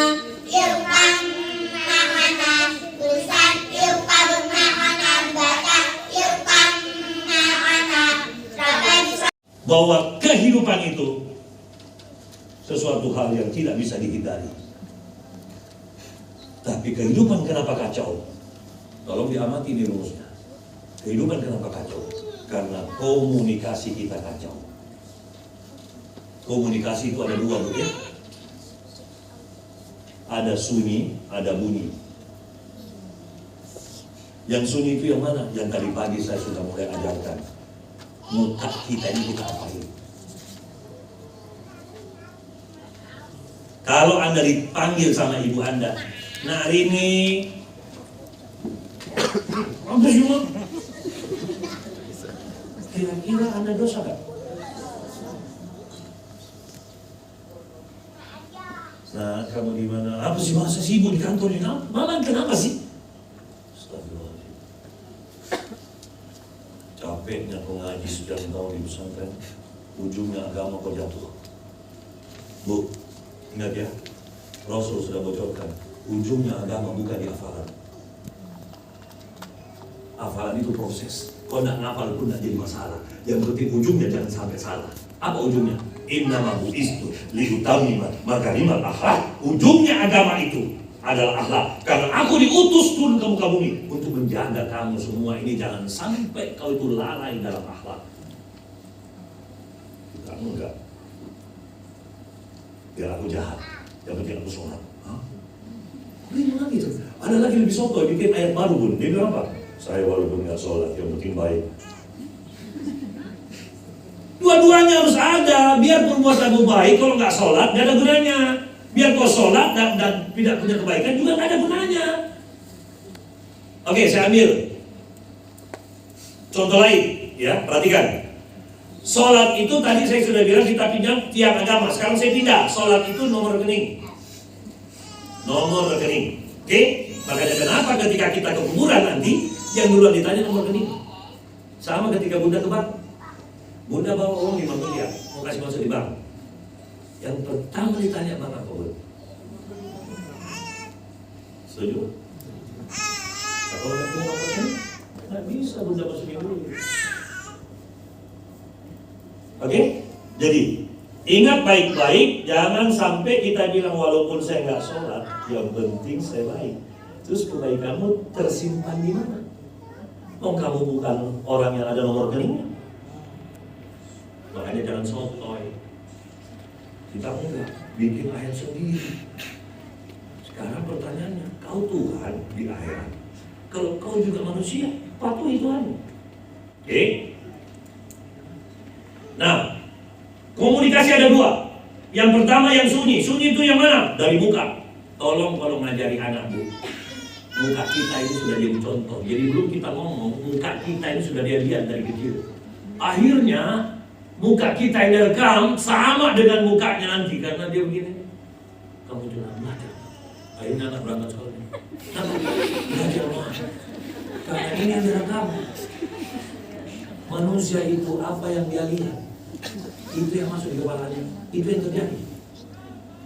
Irfan ma'ana. Tulisan irfan ma'ana dibaca irfan ma'ana. Surah Isra. Bahwa kehidupan itu sesuatu hal yang tidak bisa dihindari. Tapi kehidupan kenapa kacau? Tolong diamati ini rumusnya. Kehidupan kenapa kacau? Karena komunikasi kita kacau. Komunikasi itu ada 2 Bu ya. Ada sunyi, ada bunyi. Yang sunyi itu yang mana? Yang tadi pagi saya sudah mulai ajarkan. Muka kita ini kita apain? Kalau Anda dipanggil sama ibu Anda, nah ini apa sih Bu? Kira-kira Anda dosa gak? Nah, kamu di mana? Apa sih masa sibuk di kantor ini? Mama kenapa sih? Astagfirullahaladzim. Capeknya kau ngaji sudah tahun di pesantren, ujungnya agama kau jatuh. Bu, ingat ya, Rasul sudah bocorkan, ujungnya agama bukan di hafalan. Hafalan itu proses. Kau nak ngafal pun tidak jadi masalah. Yang penting ujungnya jangan sampai salah. Apa ujungnya? Innama bu'istu liutammima makarimal akhlak. Ujungnya agama itu adalah akhlak. Karena aku diutus turun ke muka bumi untuk menjaga kamu semua ini jangan sampai kau itu lalai dalam akhlak. Kamu enggak. Biar aku jahat, yang penting aku sholat. Ini lagi tuh. Ada lagi lebih soto, bikin ayat baru Bun. Dia bilang apa? Saya walaupun nggak sholat, yang penting baik. Dua-duanya harus ada. Biar perbuatanmu baik, kalau nggak sholat nggak ada gunanya. Biar kau sholat dan tidak punya kebaikan juga nggak ada gunanya. Oke, saya ambil contoh lain, ya, perhatikan. Sholat itu tadi saya sudah bilang kita pinjam tiap agama. Sekarang saya pindah. Sholat itu nomor rekening. Nomor rekening. Oke? Makanya kenapa ketika kita ke kuburan nanti yang duluan ditanya nomor rekening. Sama ketika Bunda ke bank. Bunda bawa uang 5 miliar, mau kasih masuk di bank. Yang pertama ditanya bank apa, Bunda? Setuju? Kalau nggak punya nomor rekening, nggak bisa Bunda masukin dulu. Oke? Jadi ingat baik-baik, jangan sampai kita bilang walaupun saya nggak sholat, yang penting saya baik. Terus kebaikanmu tersimpan di mana? Oh, kamu bukan orang yang ada nomor rekeningnya. Makanya jangan sotoy. Kita enggak bikin ayat sendiri. Sekarang pertanyaannya, kau Tuhan di akhirat. Kalau kau juga manusia, patuhi Tuhan. Oke? Nah, komunikasi ada dua. Yang pertama yang sunyi. Sunyi itu yang mana? Dari muka. Tolong kalau ngajari anak, Bu. Muka kita ini sudah jadi contoh. Jadi belum kita ngomong, muka kita ini sudah dia lihat dari kecil. Akhirnya muka kita yang direkam sama dengan mukanya nanti karena dia begini. Kamu jangan belajar. Akhirnya anak berangkat sekolah. Belajar belajar. Karena ini yang direkam. Manusia itu apa yang dia lihat, itu yang masuk di kepalanya, itu yang terjadi.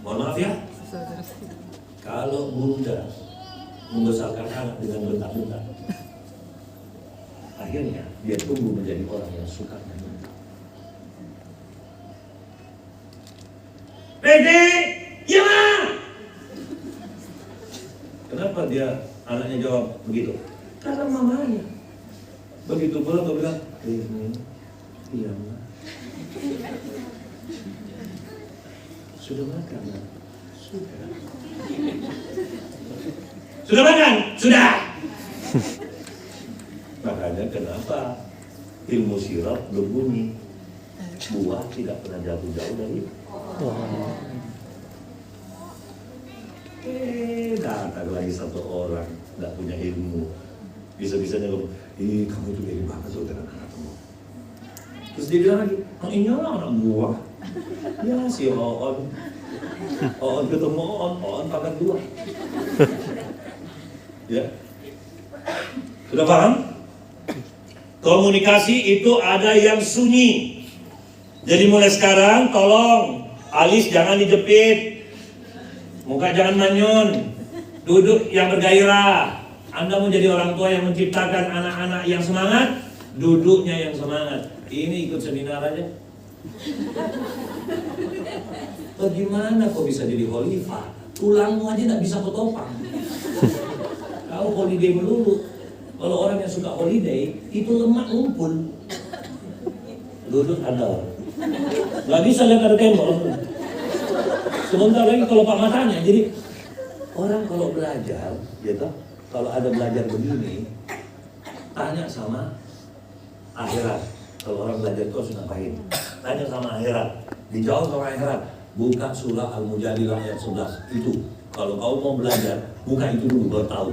Mohon maaf ya. Kalau Bunda membesarkan anak dengan bentak-bentak, akhirnya dia tumbuh menjadi orang yang suka menyentuh. Pede, ya ma. Kenapa dia anaknya jawab begitu? Karena mamanya. Begitu pula dia bilang, iya ma. Sudah makan ma? Sudah. Sudah makan? Sudah. Makanya kenapa ilmu sirap berbunyi buah tidak pernah jauh-jauh dari datang lagi satu orang nggak punya ilmu, bisa-bisanya ngomong, kamu itu beda banget tuh dengan anak kamu. Terus dia bilang lagi, ini anak buah. Ya si Oon ketemu Oon pangkat 2. Ya, sudah paham? Komunikasi itu ada yang sunyi. Jadi mulai sekarang tolong alis jangan dijepit, muka jangan manyun, duduk yang bergairah. Anda mau jadi orang tua yang menciptakan anak-anak yang semangat, duduknya yang semangat. Ini ikut seminar aja. Bagaimana kok bisa jadi khalifah? Tulangmu aja tidak bisa ketopang. Kau holiday melulu. Kalau orang yang suka holiday, itu lemak ngumpul. Duduk ada. Gak bisa lihat ada tembok. Sebentar lagi kalau pak matanya. Jadi orang kalau belajar, gitu, kalau ada belajar begini, tanya sama akhirat. Kalau orang belajar itu harus ngapain? Tanya sama akhirat. Dijawab sama akhirat. Buka surah Al-Mujadilah ayat 11. Itu. Kalau kau mau belajar, buka itu dulu baru tahu.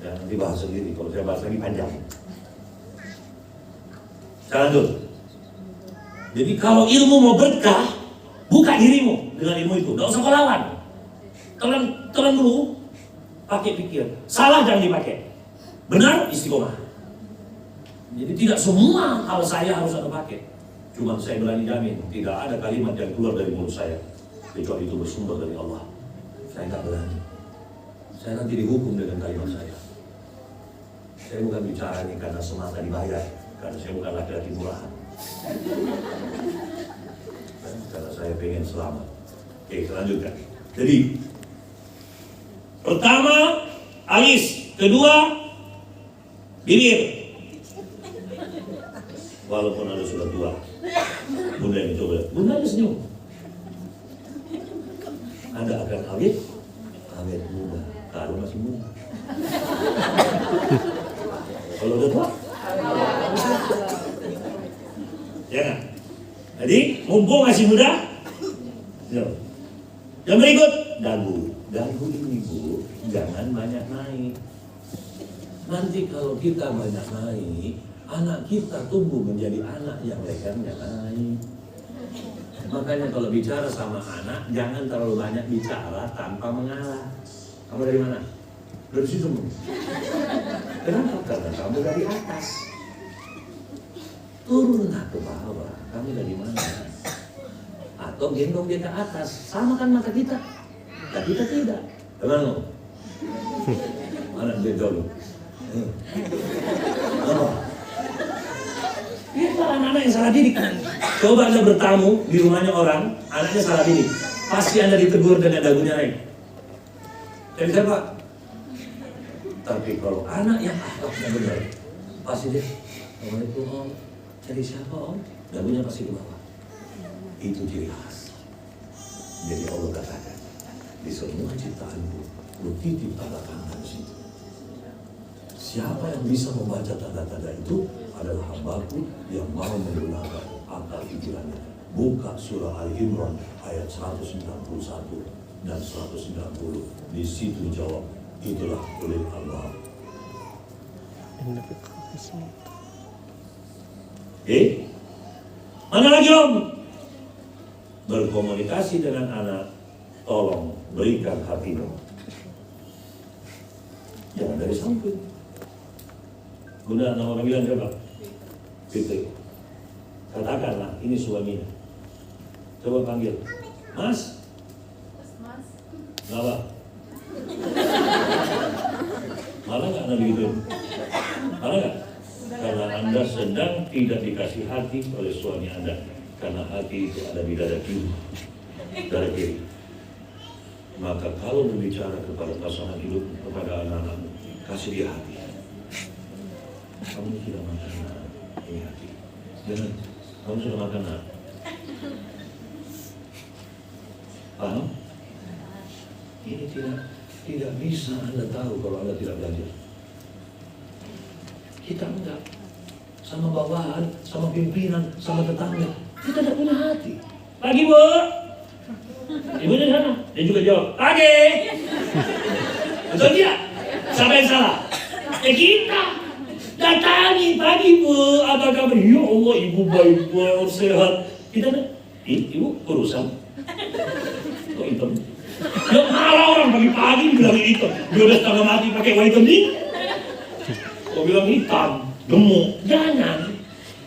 Ya, nanti bahas sendiri. Kalau saya bahas lagi panjang. Saya lanjut. Jadi kalau ilmu mau berkah, buka dirimu dengan ilmu itu. Tidak usah kau lawan. Telan dulu. Pakai pikir. Salah jangan dipakai. Benar istiqomah. Jadi tidak semua hal saya harus ada pakai. Cuma saya berani jamin tidak ada kalimat yang keluar dari mulut saya kecuali itu bersumber dari Allah. Saya nggak berani. Saya nanti dihukum dengan kalimat saya. Saya bukan bicara ini karena semata dibayar, karena saya bukan laki-laki murahan. Karena saya pengen selamat. Oke, selanjutnya. Jadi pertama alis, kedua bibir. Walaupun Anda sudah tua, Bunda yang coba. Bunda aja senyum. Anda akan awet muda, kalau masih muda. Kalau udah tua, jangan. mumpung masih muda. Yang berikut, dagu. Dagu ini Bu, jangan banyak naik. Nanti kalau kita banyak naik, anak kita tumbuh menjadi anak yang lehernya naik. Makanya kalau bicara sama anak, jangan terlalu banyak bicara tanpa mengalah. Kamu dari mana? Dari situ. Kenapa? Karena kamu dari atas. Turunlah ke bawah. Kamu dari mana? Atau gendong dia ke atas. Sama kan mata kita. Dan kita tidak. Kemana? Mana dia dulu? Itu anak-anak yang salah didik. Coba Anda bertamu di rumahnya orang, anaknya salah didik. Pasti Anda ditegur dengan dagunya naik. Jadi siapa? Tapi kalau anak yang akhlaknya benar, pasti dia, Assalamualaikum Om, jadi siapa Om? Dagunya pasti ke bawah. Itu ciri khas. Jadi Allah katakan, di semua ciptaanku, lu titip tanda tangan situ. Siapa yang bisa membaca tanda-tanda itu adalah hambaku yang mau menggunakan akal pikirannya. Buka surah Al-Imran ayat 191 dan 190. Di situ jawab, itulah ulil albab. Mana lagi Om? Berkomunikasi dengan anak, tolong berikan hatimu. Jangan dari samping. Bunda, nama panggilan siapa? Fitri. Katakanlah, ini suaminya. Coba panggil. Mas? Mas. Kenapa? Malah nggak Anda begituin? Malah nggak? Karena Anda sedang tidak dikasih hati oleh suami Anda. Karena hati itu ada di dada kiri. Dada kiri. Maka kalau berbicara kepada pasangan hidup, kepada anak-anakmu, kasih dia hati. Kamu sudah makan ini hati. Jangan, kamu sudah makan paham? Ini tidak bisa Anda tahu kalau Anda tidak belajar. Kita enggak. Sama bawahan, sama pimpinan, sama tetangga. Kita tidak punya hati. Pagi Bu. Ibunya di sana. Dia juga jawab, pagi. Betul tidak? Siapa yang salah? Kita. Datangi pagi Bu, apa kabar? Ya Allah, ibu baik-baik, sehat. Kita ibu urusan. Kok hitam? Ya marah orang pagi-pagi bilang hitam. Dia udah setengah mati pakai white nih. Kok bilang hitam, gemuk? Jangan.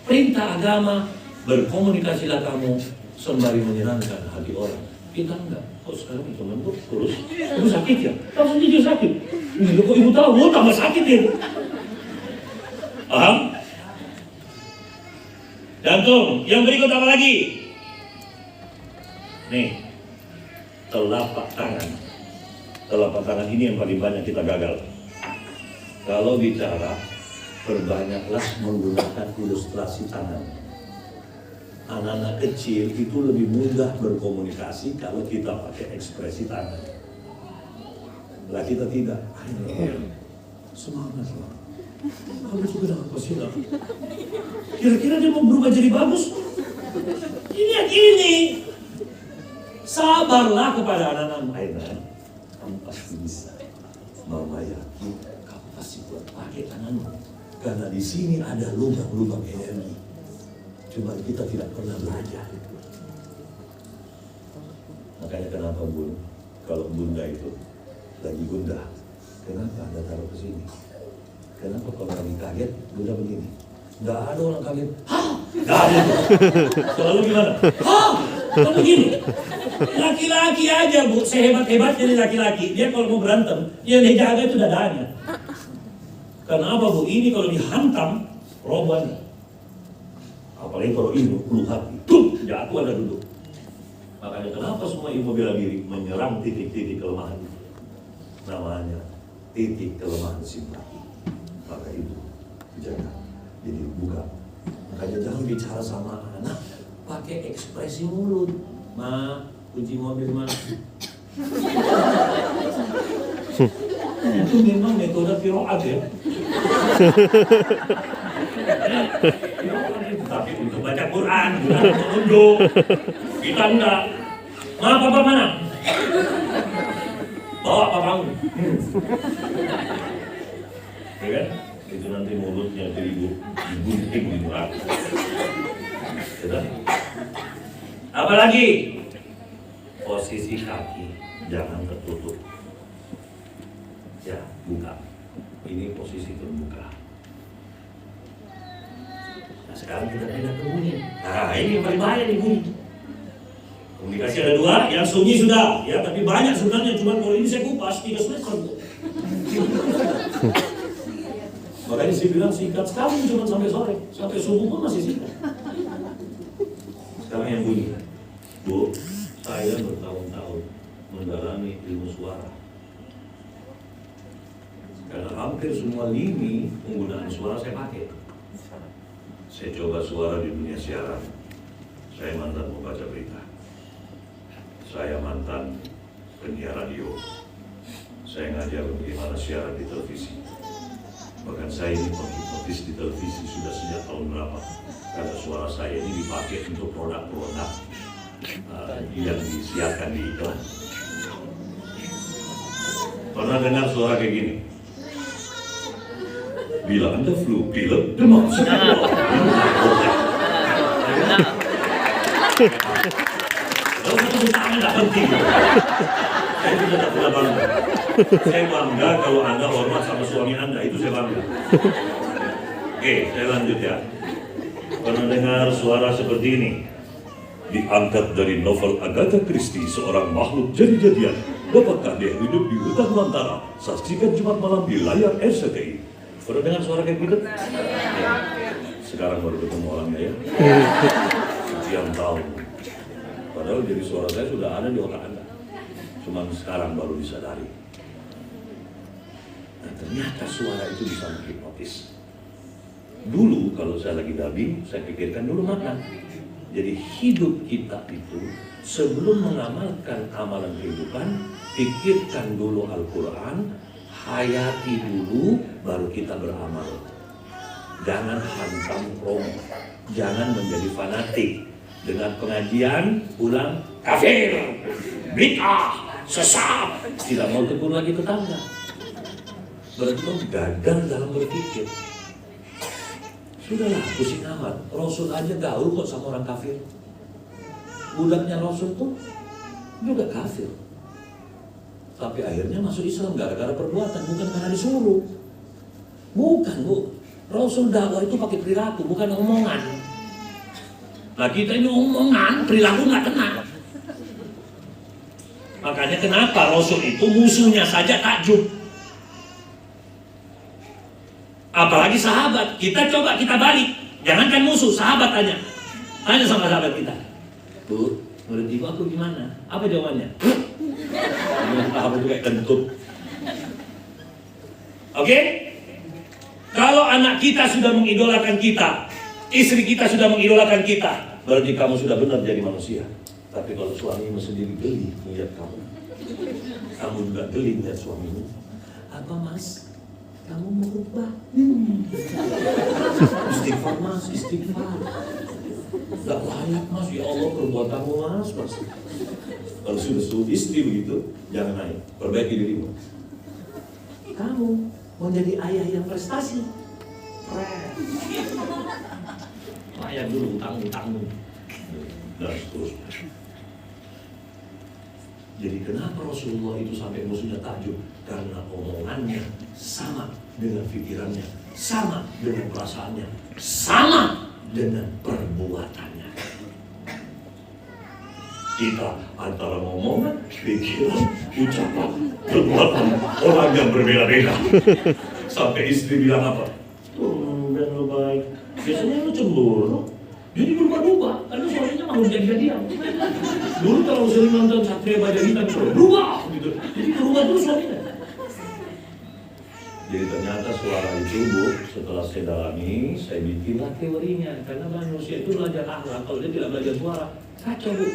Perintah agama, berkomunikasilah kamu sembari menyenangkan hati orang. Kita enggak. Kok sekarang itu menurut terus? Ibu sakit ya? Langsung dia sakit. Ini kok ibu tahu? Oh, tambah sakit ya. Paham? Jantung. Yang berikut apa lagi? Nih, telapak tangan. Telapak tangan ini yang paling banyak kita gagal. Kalau bicara, perbanyaklah menggunakan ilustrasi tangan. Anak-anak kecil itu lebih mudah berkomunikasi kalau kita pakai ekspresi tangan. Lah kita tidak. Semangat lah. Kamu juga apa sih lah? Kira-kira dia mau berubah jadi bagus? Ini. Sabarlah kepada anak-anak. Aina, kamu pasti bisa. Mama yakin kamu pasti buat pakai tanganmu. Karena di sini ada lubang-lubang energi. Cuma kita tidak pernah belajar. Makanya kenapa Bun? Kalau Bunda itu lagi gundah, kenapa Anda taruh ke sini? Kenapa kalau lagi kaget, Bunda begini? Nggak ada orang kaget. Hah? Nggak ada. Selalu gimana? Hah? Kok begini? Laki-laki aja Bu, sehebat-hebatnya nih laki-laki. Dia kalau mau berantem, yang dia jaga itu dadanya. Karena apa Bu? Ini kalau dihantam, robohnya. Apalagi kalau ibu peluh hati, jatuh Anda duduk. Makanya kenapa semua ibu bela diri menyerang titik-titik kelemahan itu? Namanya titik kelemahan simpati. Maka itu jaga, jadi buka. Makanya jangan bicara sama anak pakai ekspresi mulut. Ma, kunci mobil mana? Itu memang metode piroat ya. Tapi untuk baca Quran, bukan untuk nunduk. Kita enggak. Ma, papa mana? Bawa papamu. Ya kan? Itu nanti mulutnya digunting di neraka. Sudah? Apalagi posisi kaki jangan tertutup. Ya, buka. Ini posisi terbuka. Nah, sekarang kita pindah ke bunyi. Nah, ini yang paling bahaya nih bunyi. Komunikasi ada dua, yang sunyi sudah, ya, tapi banyak sebenarnya. Cuma kalau ini saya kupas 3 semester. Makanya saya bilang singkat sekali, cuma sampai sore, sampai subuh pun masih singkat. Sekarang yang bunyi, Bu, saya bertahun-tahun mendalami ilmu suara. Karena hampir semua lini penggunaan suara saya pakai. Saya coba suara di dunia siaran. Saya mantan membaca berita. Saya mantan penyiar radio. Saya ngajar bagaimana siaran di televisi. Bahkan saya ini penghipnotis di televisi sudah sejak tahun berapa. Karena suara saya ini dipakai untuk produk-produk yang disiarkan di iklan. Pernah dengar suara kayak gini? Bila Anda flu, pilek, demam, tangan nggak penting. Saya juga tak pernah bangga. Saya bangga kalau Anda hormat sama suami Anda, itu saya bangga. Oke, saya lanjut ya. Pernah dengar suara seperti ini? Diangkat dari novel Agatha Christie, seorang makhluk jadi-jadian. Dapatkah dia hidup di hutan belantara? Saksikan Jumat malam di layar RCTI. Pernah dengar suara kayak gitu? Ya. Sekarang baru ketemu orangnya ya. Sekian tahun. Padahal jadi suara saya sudah ada di otak Anda. Cuma sekarang baru disadari. Nah, ternyata suara itu bisa menghipnotis. Dulu kalau saya lagi dubbing, saya pikirkan dulu makna. Jadi hidup kita itu sebelum mengamalkan amalan kehidupan, pikirkan dulu Al-Quran, hayati dulu, baru kita beramal. Jangan hantam romo, jangan menjadi fanatik. Dengan pengajian, pulang kafir, bid'ah, sesat, tidak mau tekun lagi tetangga. Berarti kamu gagal dalam berpikir. Sudahlah, pusing amat. Rasul aja gaul kok sama orang kafir. Budaknya Rasul tuh juga kafir. Tapi akhirnya masuk Islam gara-gara perbuatan, bukan karena disuruh. Bukan, Bu. Rasul dakwah itu pakai perilaku, bukan omongan. Nah, kita ini omongan, perilaku nggak kena. Makanya kenapa Rasul itu musuhnya saja takjub. Apalagi sahabat. Kita coba kita balik. Jangankan musuh, sahabat tanya. Tanya sama sahabat kita. Bu, menurut ibu aku gimana? Apa jawabannya? Sahabat itu kayak kentut. Oke? Kalau anak kita sudah mengidolakan kita, istri kita sudah mengidolakan kita, berarti kamu sudah benar jadi manusia. Tapi kalau suamimu sendiri geli melihat kamu, kamu juga geli melihat suamimu. Apa mas? Kamu mau berubah? Istighfar mas, istighfar. Gak layak mas, ya Allah perbuatanmu mas. Kalau sudah istri begitu, jangan naik, perbaiki dirimu. Kamu mau jadi ayah yang prestasi, bayar dulu utang-utangmu dan seterusnya. Jadi kenapa Rasulullah itu sampai musuhnya takjub? Karena omongannya sama dengan pikirannya, sama dengan perasaannya, sama dengan perbuatannya. Kita antara omongan, pikiran, ucapan, perbuatan orang yang berbeda-beda. Sampai istri bilang apa? Dan lo baik. Biasanya lo cemburu. Jadi berubah-ubah, karena suaminya mau jadi-jadian. Dulu kalau sering nonton Satria Baja Hitam, berubah gitu. Jadi berubah dulu suaminya. Jadi ternyata suara itu, Bu, setelah saya dalami, saya bikinlah teorinya. Karena manusia itu belajar akhlak, kalau dia tidak belajar suara, kacau, Bu.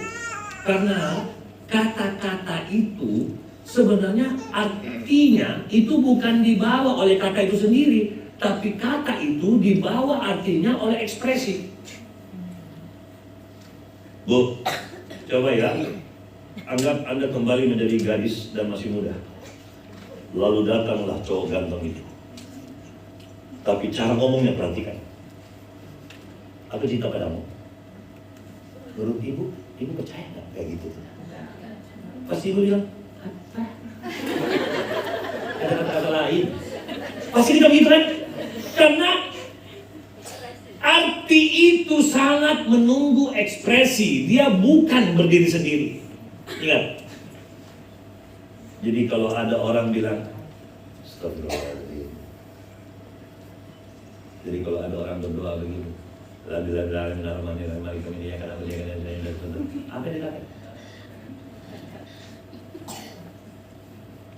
Karena kata-kata itu sebenarnya artinya itu bukan dibawa oleh kata itu sendiri, Tapi kata itu dibawa artinya oleh ekspresi. Bu, coba ya, anggap Anda kembali menjadi gadis dan masih muda. Lalu datanglah cowok ganteng itu. Tapi cara ngomongnya perhatikan. Aku cinta padamu. Menurut ibu percaya nggak kayak gitu? Pasti ibu bilang, apa? Ada kata-kata lain. Pasti kita begitu kan? Karena arti itu sangat menunggu ekspresi. Dia bukan berdiri sendiri. Ingat. Jadi kalau ada orang bilang, astagfirullahaladzim. Jadi kalau ada orang berdoa begitu, apa yang dikatakan?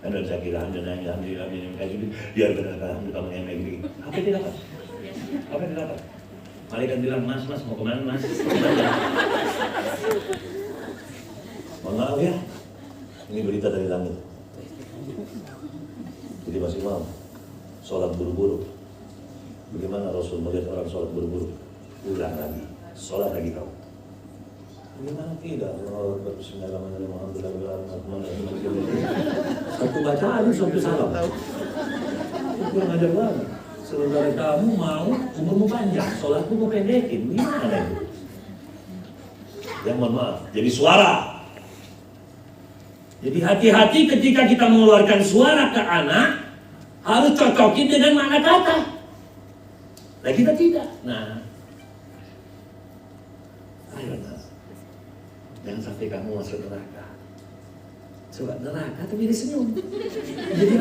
Anda saya kira Anda nanya, biar benar-benar kamu yang kayak gini. Apa yang didapat? Apa yang didapat? Malaikat bilang, mas mau kemana mas? Mohon maaf ya, ini berita dari langit. Jadi masih mau sholat buru-buru. Bagaimana Rasul melihat orang sholat buru-buru? Ulang lagi, sholat lagi kau. Bagaimana tidak? Satu bacaan, satu salam. Kurang ajar banget. Saudara kamu mau umurmu panjang, sholatmu mau pendekin. Gimana itu? Yang mohon maaf, jadi suara. Jadi hati-hati ketika kita mengeluarkan suara ke anak, harus cocokin dengan makna kata. Nah kita tidak. Nah, ayo nak, jangan sampai kamu masuk neraka. Coba neraka tapi dia senyum. Jadi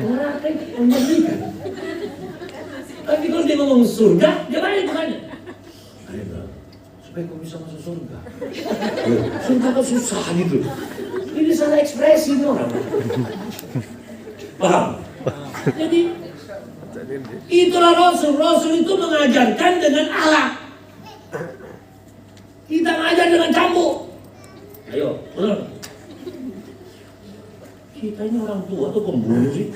neraka itu mengerikan. Tapi kalau dia ngomong surga, dia balik makanya. Ayo nak, supaya kau bisa masuk surga. Surga kan susah gitu. Ini salah ekspresi nih orang. Paham? Jadi itulah Rasul. Rasul itu mengajarkan dengan alat. Kita mengajar dengan cambuk. Ayo, benar. Kita ini orang tua tuh pembunuh sih.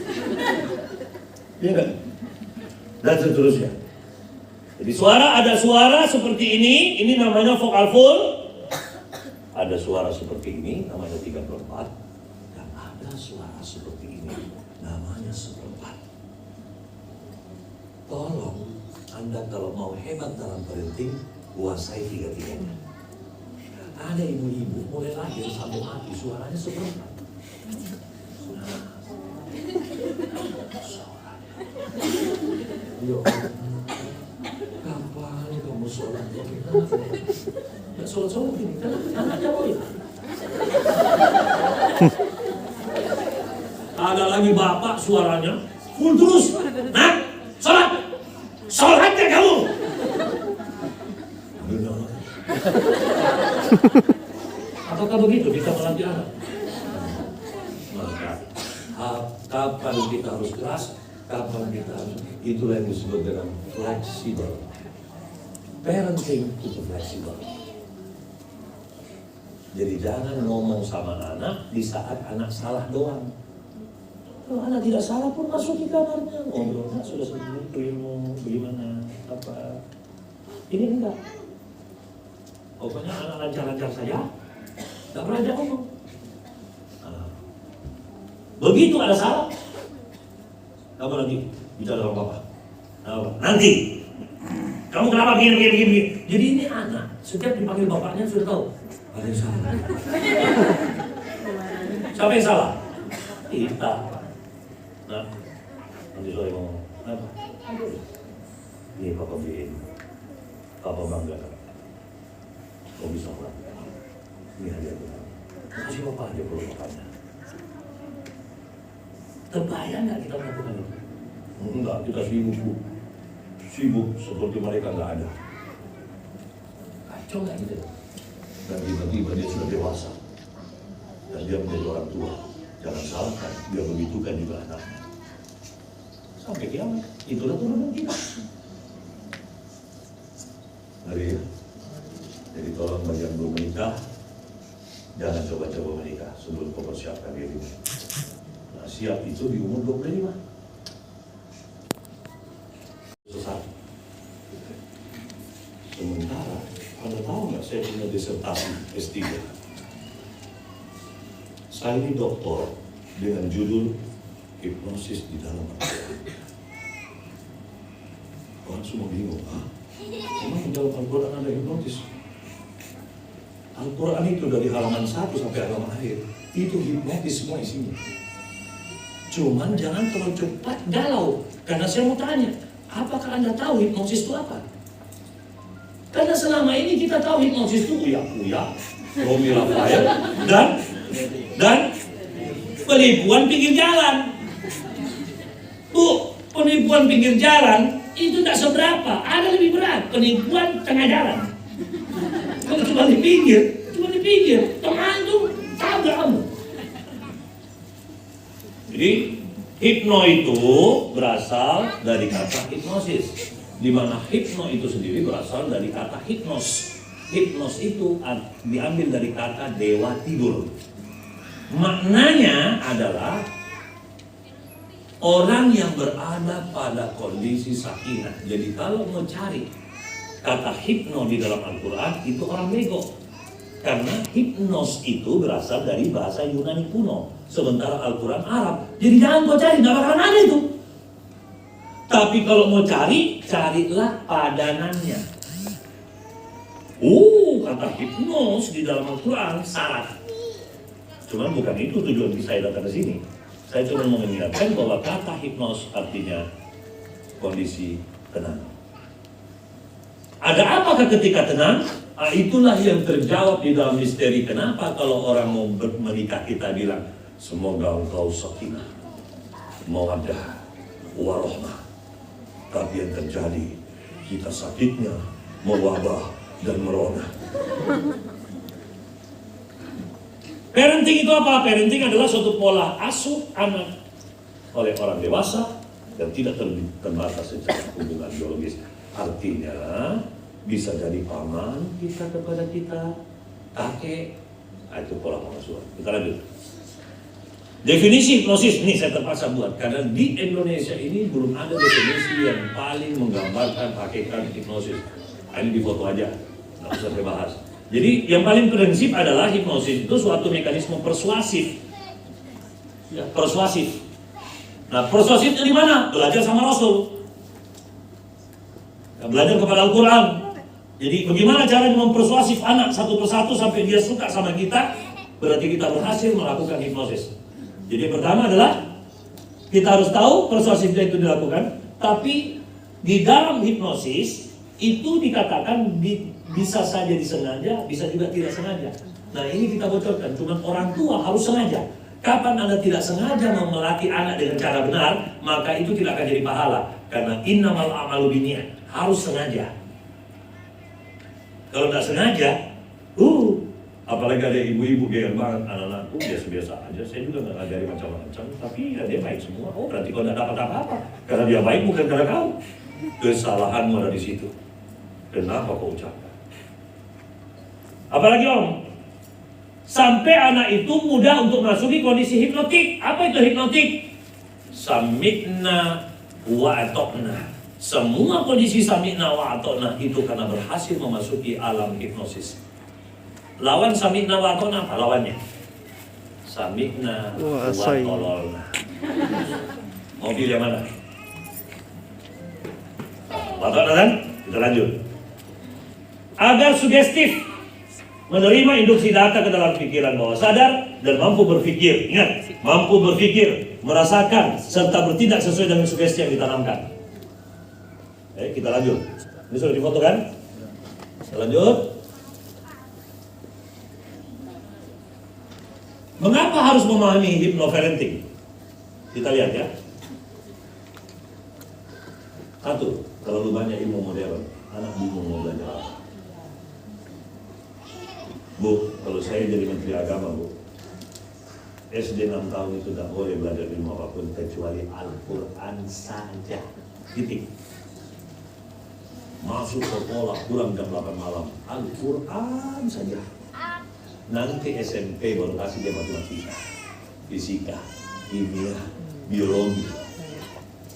Iya enggak? Dan seterusnya. Jadi ada suara seperti ini namanya vokal full. Ada suara seperti ini, namanya 3/4. Dan ada suara seperti ini, namanya 1/4. Tolong, Anda kalau mau hebat dalam parenting, kuasai 3-3-nya. Ada ibu-ibu mulai lahir sampai mati, suaranya 1/4. Yo, kapan kamu sholat? Ya sholat begini, anaknya mau ya. Ada lagi bapak suaranya full terus. Nah, sholatnya kamu. Apakah begitu kita melatih anak? Maka kapan kita harus keras, kapan kita harus, itulah yang disebut dengan fleksibel. Parenting itu fleksibel. Jadi jangan ngomong sama anak di saat anak salah doang. Kalau anak tidak salah pun masuk di kamarnya, ngobrol, nah, sudah seperti itu, bagaimana, apa. Ini enggak. Pokoknya anak lancar-lancar saja, gak pernah ada ngomong. Begitu ada salah, kamu nanti bicara sama papa. Nanti, kamu kenapa begini. Jadi ini anak, setiap dipanggil bapaknya sudah tahu. Ada yang salah. Siapa yang salah? Kita. Nah, nanti sore ngomong, apa? Ini papa bikin, papa bangga. Kau bisa melakukan. Ini hadiah Tuhan. Kasih papa aja kalau papanya. Terbayang nggak kita melakukan itu? Enggak, kita sibuk seperti mereka nggak ada. Kacau nggak gitu? Dan tiba-tiba dia sudah dewasa dan dia menjadi orang tua. Jangan salahkan, dia begitukan juga anaknya. Sampai kiamat, itulah turunan kita. Mari ya. Jadi tolong bagi yang belum menikah, jangan coba-coba menikah sebelum kau persiapkan dirimu. Nah, siap itu di umur 25. saya punya disertasi S3. Saya ini doktor dengan judul hipnosis di dalam Al-Quran. Orang semua bingung, emang di dalam Al-Quran ada hipnotis? Al-Quran itu dari halaman 1 sampai halaman akhir, itu hipnotis semua isinya. Cuman jangan terlalu cepat galau, karena saya mau tanya, apakah Anda tahu hipnosis itu apa? Karena selama ini kita tahu hipnosis itu uyak-uyak, Romi Rafael, dan penipuan pinggir jalan. Bu, penipuan pinggir jalan itu tidak seberapa, ada lebih berat, penipuan tengah jalan. Kalau cuma di pinggir, tengah itu tabrak kamu. Jadi hipno itu berasal dari kata hipnosis, di mana hipno itu sendiri berasal dari kata hipnos. Hipnos itu diambil dari kata dewa tidur. Maknanya adalah orang yang berada pada kondisi sakinah. Jadi kalau mau cari kata hipno di dalam Al-Quran, itu orang bego. Karena hipnos itu berasal dari bahasa Yunani kuno, sementara Al-Quran Arab. Jadi jangan kau cari, gak bakalan ada itu. Tapi kalau mau cari, carilah padanannya. Kata hipnos di dalam Al-Quran syarat. Cuman bukan itu tujuan saya datang ke sini. Saya cuma mau mengingatkan bahwa kata hipnos artinya kondisi tenang. Ada apakah ketika tenang? Itulah yang terjawab di dalam misteri. Kenapa kalau orang mau menikah kita bilang, semoga engkau sakinah, mawaddah, warahmah. Tapi yang terjadi, kita sakitnya mewabah dan merona. Parenting itu apa? Parenting adalah suatu pola asuh anak oleh orang dewasa dan tidak terbatas secara hubungan biologis. Artinya bisa jadi paman kita kepada kita, kakek, itu pola pengasuhan. Kita lanjut. Definisi hipnosis, ini saya terpaksa buat karena di Indonesia ini belum ada definisi yang paling menggambarkan hakikat hipnosis. Ini di foto aja, nggak usah saya bahas. Jadi yang paling prinsip adalah hipnosis itu suatu mekanisme persuasif. Ya, persuasif. Nah, persuasifnya di mana? Belajar sama Rasul. Belajar kepada Al-Quran. Jadi bagaimana cara mempersuasif anak satu persatu sampai dia suka sama kita? Berarti kita berhasil melakukan hipnosis. Jadi yang pertama adalah kita harus tahu persuasifnya itu dilakukan. Tapi di dalam hipnosis itu dikatakan bisa saja disengaja, bisa juga tidak sengaja. Nah ini kita bocorkan, cuma orang tua harus sengaja. Kapan Anda tidak sengaja melatih anak dengan cara benar, maka itu tidak akan jadi pahala. Karena innamal a'malu binniyat, harus sengaja. Kalau tidak sengaja, apalagi ada ibu-ibu geger banget, anak-anakku biasa-biasa aja, saya juga nggak ngajari macam-macam, tapi ya dia baik semua. Berarti kau tidak dapat apa-apa, karena dia baik bukan karena kau. Kesalahanmu ada di situ. Kenapa kau ucapkan? Apalagi Om, sampai anak itu mudah untuk masuki kondisi hipnotik. Apa itu hipnotik? Sami'na wa atokna. Semua kondisi sami'na wa atokna itu karena berhasil memasuki alam hipnosis. Lawan sami'na wa atokna apa lawannya? Sami'na wa tololna. Mau pilih yang mana? Atokna kan? Kita lanjut. Agar sugestif, menerima induksi data ke dalam pikiran bawah sadar dan mampu berpikir. Ingat, mampu berpikir, merasakan, serta bertindak sesuai dengan sugesti yang ditanamkan. Kita lanjut. Ini sudah difoto kan? Kita lanjut. Mengapa harus memahami hypnoparenting? Kita lihat ya. Satu, terlalu banyak ilmu modern, anak bingung mau belajar apa. Bu, kalau saya jadi Menteri Agama, Bu, SD 6 tahun itu tidak boleh belajar ilmu apapun kecuali Al-Quran saja. Titik. Masuk sekolah pulang jam 8 malam, Al-Quran saja. Nanti SMP baru kasih dia matematika, fisika, kimia, biologi.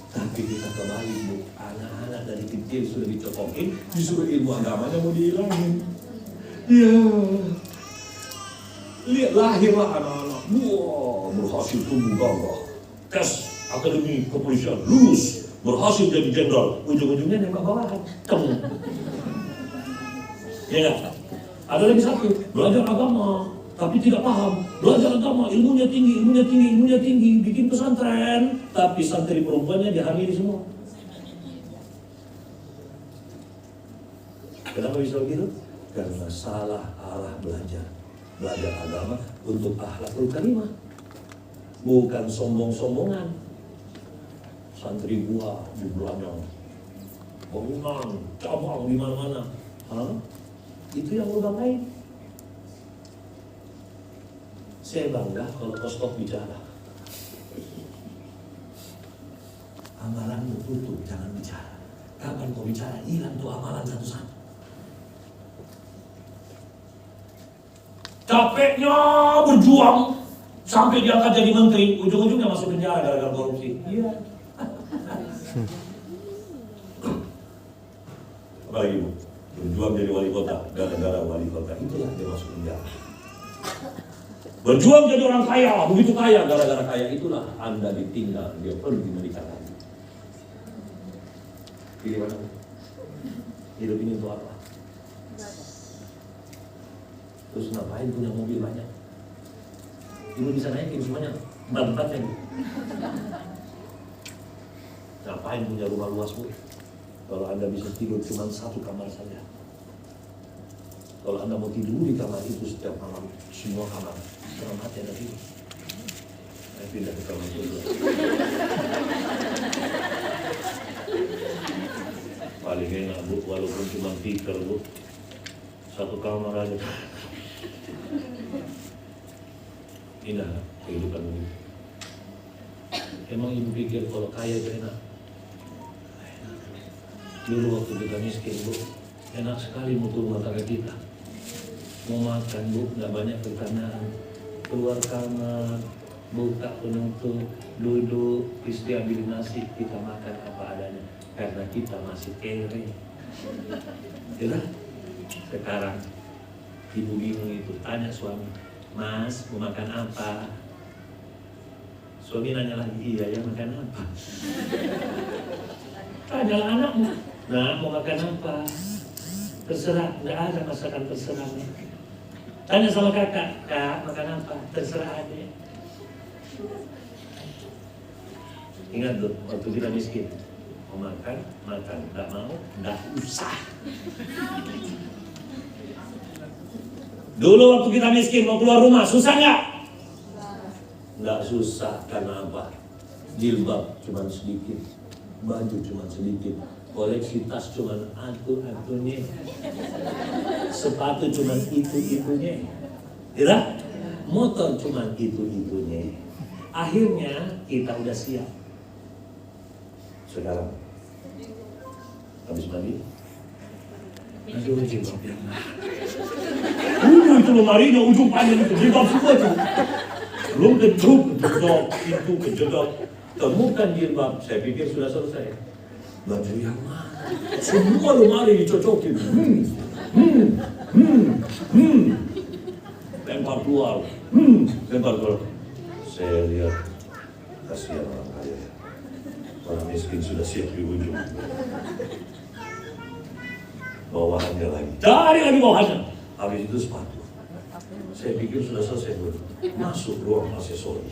Tapi kita kembali, Bu, anak-anak dari kecil sudah dicokokin, disuruh ilmu agamanya mau dihilangin. Ya, lihat lahirlah anak-anak. Wah, berhasil tumbuh gagah. Tes akademi kepolisian, lulus, berhasil jadi jenderal. Ujung-ujungnya nembak bawahan. Kamu. Ya nggak? Ada lagi satu, belajar agama, tapi tidak paham. Belajar agama, ilmunya tinggi, bikin pesantren, tapi santri perempuannya dihamili semua. Kenapa bisa begitu? Karena salah arah belajar. Belajar agama untuk akhlakul karimah, bukan sombong-sombongan. Santri gua di Belanda, bangunan, cabang di mana-mana. Itu yang lu banggain. Saya bangga kalau Kostok bicara. Amalanmu tutup, jangan bicara. Kapan kau bicara, hilang tuh amalan satu-satu. Capeknya berjuang sampai diangkat jadi menteri, ujung-ujungnya masuk penjara gara-gara korupsi. Iya. Apalagi Bu, berjuang jadi wali kota gara-gara wali kota, itulah dia masuk penjara. Berjuang jadi orang kaya, begitu kaya, gara-gara kaya itulah Anda ditinggal, dia pergi menikah lagi. Pilih mana? Hidup ini untuk apa? Terus ngapain punya mobil banyak? Ibu bisa naikin semuanya, empat-empatnya. Ngapain punya rumah luas Bu? Kalau Anda bisa tidur cuma satu kamar saja. Kalau Anda mau tidur di kamar itu setiap malam, semua kamar, setengah mati Anda tidur. Saya pindah ke kamar itu. Paling enak Bu, walaupun cuma tikar Bu, satu kamar aja. Indah kehidupan ini. Emang ibu pikir kalau kaya itu enak? Dulu waktu kita miskin Bu, enak sekali mutu rumah tangga kita. Mau makan Bu, nggak banyak pertanyaan. Keluar kamar, buka penutup, duduk, istri ambil nasi, kita makan apa adanya. Karena kita masih kere. Ya, sekarang ibu bingung itu, tanya suami, Mas, mau makan apa? Suami nanya lagi, iya ya, makan apa? Tanyalah anakmu, nah mau makan apa? Terserah, nggak ada masakan terserahnya. Tanya sama kakak, Kak, makan apa? Terserah aja. Ingat tuh, waktu kita miskin, mau makan, nggak mau, nggak usah. Dulu waktu kita miskin mau keluar rumah, susah nggak? Nggak susah, karena apa? Jilbab cuma sedikit, baju cuma sedikit, koleksi tas cuma atuh-atuhnya, sepatu cuma itu-itunya, tidak? Motor cuma itu-itunya. Akhirnya kita udah siap. Sekarang habis mandi, aduh jilbab yang mana? Itu lemarinya ujung panjang itu, jilbab semua itu. Belum tentu kejedot, itu kejedot. Temukan jilbab, saya pikir sudah selesai. Baju yang mana? Semua lemari dicocokin. Lempar keluar. Lempar keluar. Saya lihat, kasihan orang kaya. Orang miskin sudah siap di ujung. Bawahannya lagi. Cari lagi bawahannya. Habis itu sepatu. Saya pikir sudah selesai dulu. Masuk ruang aksesori.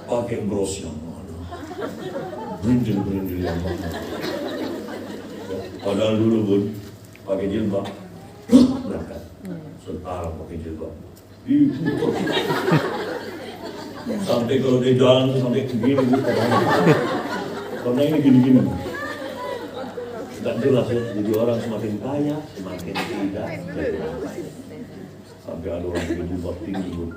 Pakai bros yang mana? Brindil yang mana? Padahal dulu Bun, pakai jilbab. Berangkat. Sekarang pakai jilbab. Sampai kalau dia jalan sampai begini karena ini gini-gini. Gak jelas ya, jadi orang semakin kaya, semakin tidak. Sampai ada orang yang jilbab tinggi Bu.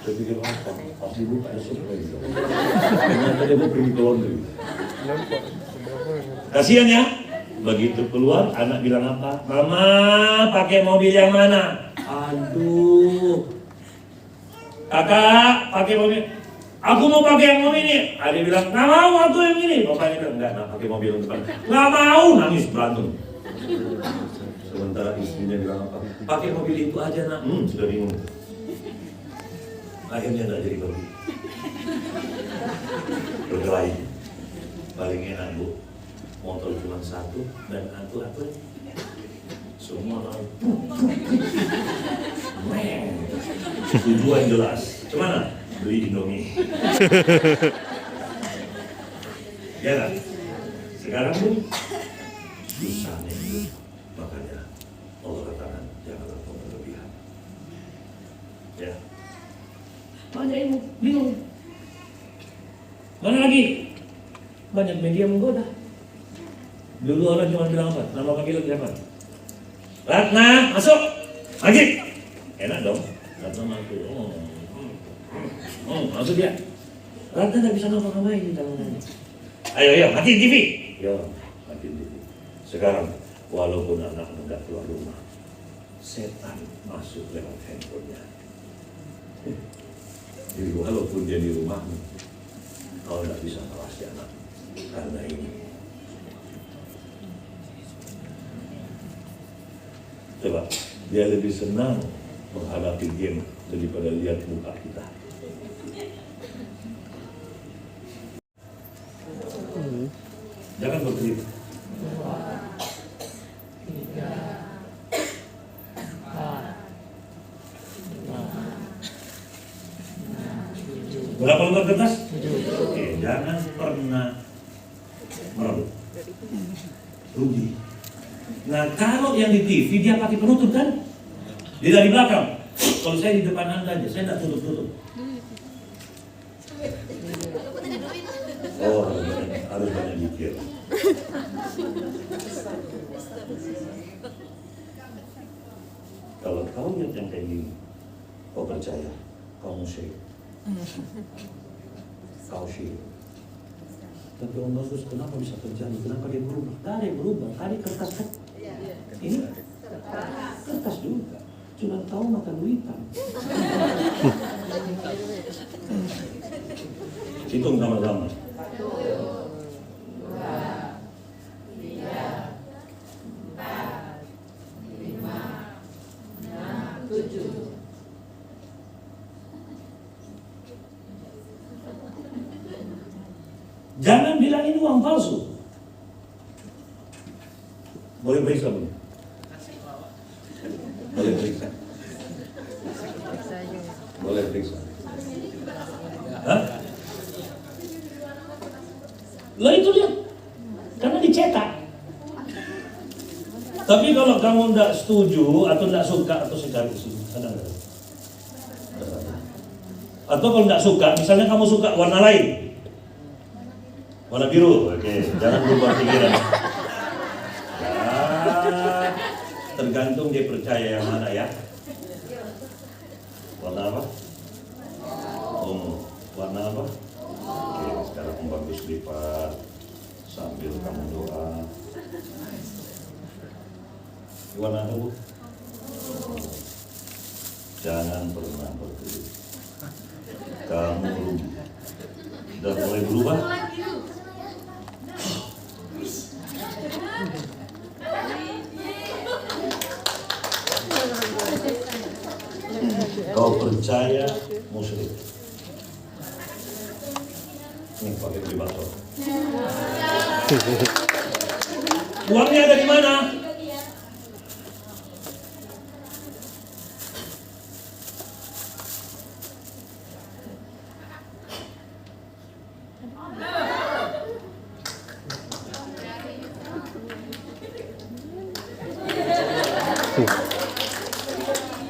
Saya pikir apa? Pas dibuka ada surprise. Ternyata dia mau pergi ke laundry. Kasihan ya. Begitu keluar, anak bilang apa? Mama, pakai mobil yang mana? Aduh. Kakak, pakai mobil. Aku mau pakai yang mobil ini. Adik bilang, nggak mau aku yang ini. Bapaknya bilang, enggak, pakai mobil yang depan. Nggak mau, nangis berantem. Sementara istrinya bilang apa? Pakai mobil itu aja nak. Sudah bingung. Akhirnya nggak jadi pergi. Berkelahi. Paling enak bu, motor cuma satu dan atur-atur. Semua naik. Tujuan jelas. Cemana? Beli Indomie. Ya kan? Sekarang pun susahnya itu. Makanya Allah katakan janganlah kau berlebihan. Ya. Banyak ilmu, bingung. Mana lagi? Banyak media menggoda. Dulu orang cuma bilang apa? Nama panggilan siapa? Ratna, masuk. Lagi. Enak dong. Ratna masuk. Masuk dia. Ratna tak bisa ngapa-ngapain di tangannya. Ayo, matiin TV. Yo, matiin TV. Sekarang, walaupun anak tidak keluar rumah, setan masuk lewat handphonenya. Jadi walaupun dia di rumahmu, kau tidak bisa mengawasi anak karena ini. Coba, dia lebih senang menghadapi game daripada lihat muka kita. Jangan berkelit. Berapa lembar kertas? Oke, jangan pernah merebut. Rugi. Nah, kalau yang di TV dia pakai penutup kan? Dia dari belakang. Kalau saya di depan Anda aja, saya tidak tutup-tutup. Oh, harus banyak mikir. Kalau kau lihat yang kayak gini, kau percaya, kamu syrik. Kau syrik. Tapi Om Bagus, kenapa bisa terjadi? Kenapa dia berubah? Tadi berubah, tadi kertas kan? Ini kertas juga. Cuma tahu makan duitan. Hitung sama-sama. 7. Jangan bilang ini uang palsu. Boleh periksa belum? Boleh periksa. Boleh periksa. Hah? Lah itu lihat, karena dicetak. Tapi kalau kamu tidak setuju atau tidak suka atau sekali ada nggak? Atau kalau tidak suka, misalnya kamu suka warna lain, warna biru, oke, jangan berubah pikiran. Ya, tergantung dia percaya yang mana ya. Warna apa? Warna apa? Oke, sekarang kamu bagus lipat sambil kamu doa. Warna apa, Bu? Jangan pernah berkelit. Kamu rugi. Udah mulai berubah? Kau percaya musyrik. Nih pakai pribator. Uangnya ada di mana?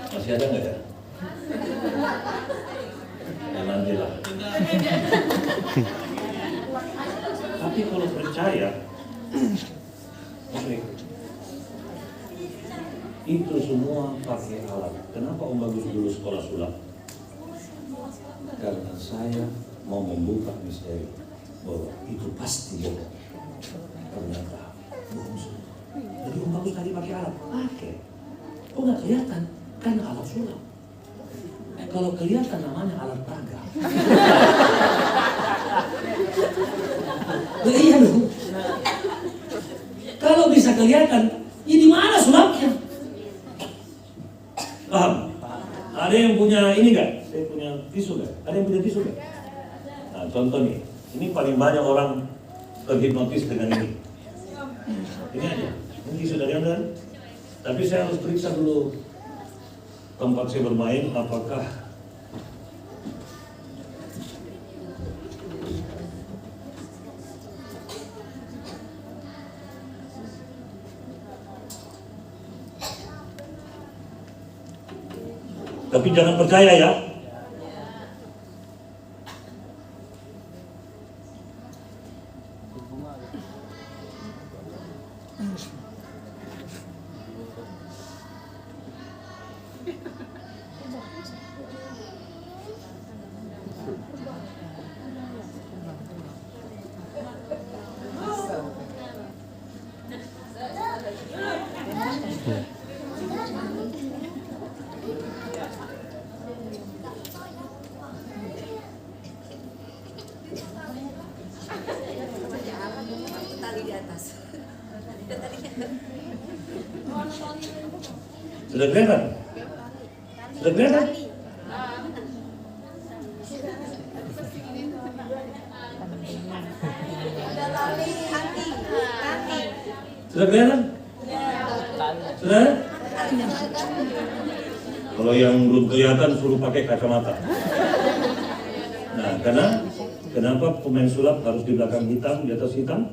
Masih ada nggak ya? Ya nantilah. Tapi kalau percaya, itu semua pakai alat. Kenapa Om Bagus dulu sekolah sulap? Karena saya mau membuka misteri bahwa itu pasti bohong. Ternyata bohong semua. Jadi Om Bagus tadi pakai alat, pakai. Kok nggak kelihatan? Karena alat sulap. Kalau kelihatan namanya alat peraga. Iya dong. Kalau bisa kelihatan, ini mana sulapnya? yang punya ini nggak? Saya punya tisu nggak? Ada yang punya tisu nggak? Nah, contoh nih, ini paling banyak orang terhipnotis dengan ini. Ini aja, ini tisu dari Anda. Tapi saya harus periksa dulu tempat saya bermain, apakah tapi jangan percaya ya. Sudah kelihatan? Sudah kelihatan? Sudah kelihatan? Sudah? Kalau yang belum kelihatan suruh pakai kacamata. Nah, kenapa pemain sulap harus di belakang hitam, di atas hitam?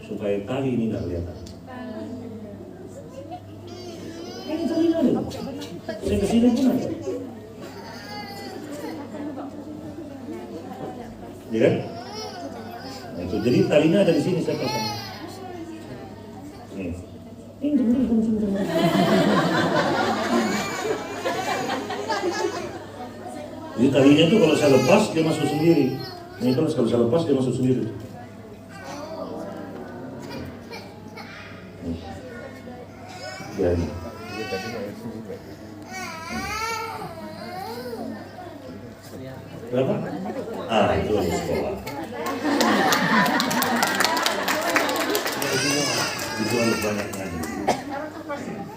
Supaya tali ini nggak kelihatan. Ini talinya ada. Saya kesini pun ada. Ya kan? Nah, itu. Jadi talinya ada di sini, saya pasang. Nih. Jadi talinya tuh kalau saya lepas dia masuk sendiri. Ini kalau saya lepas dia masuk sendiri. Jadi. Berapa? Itu harus sekolah. Itu harus banyak ngaji.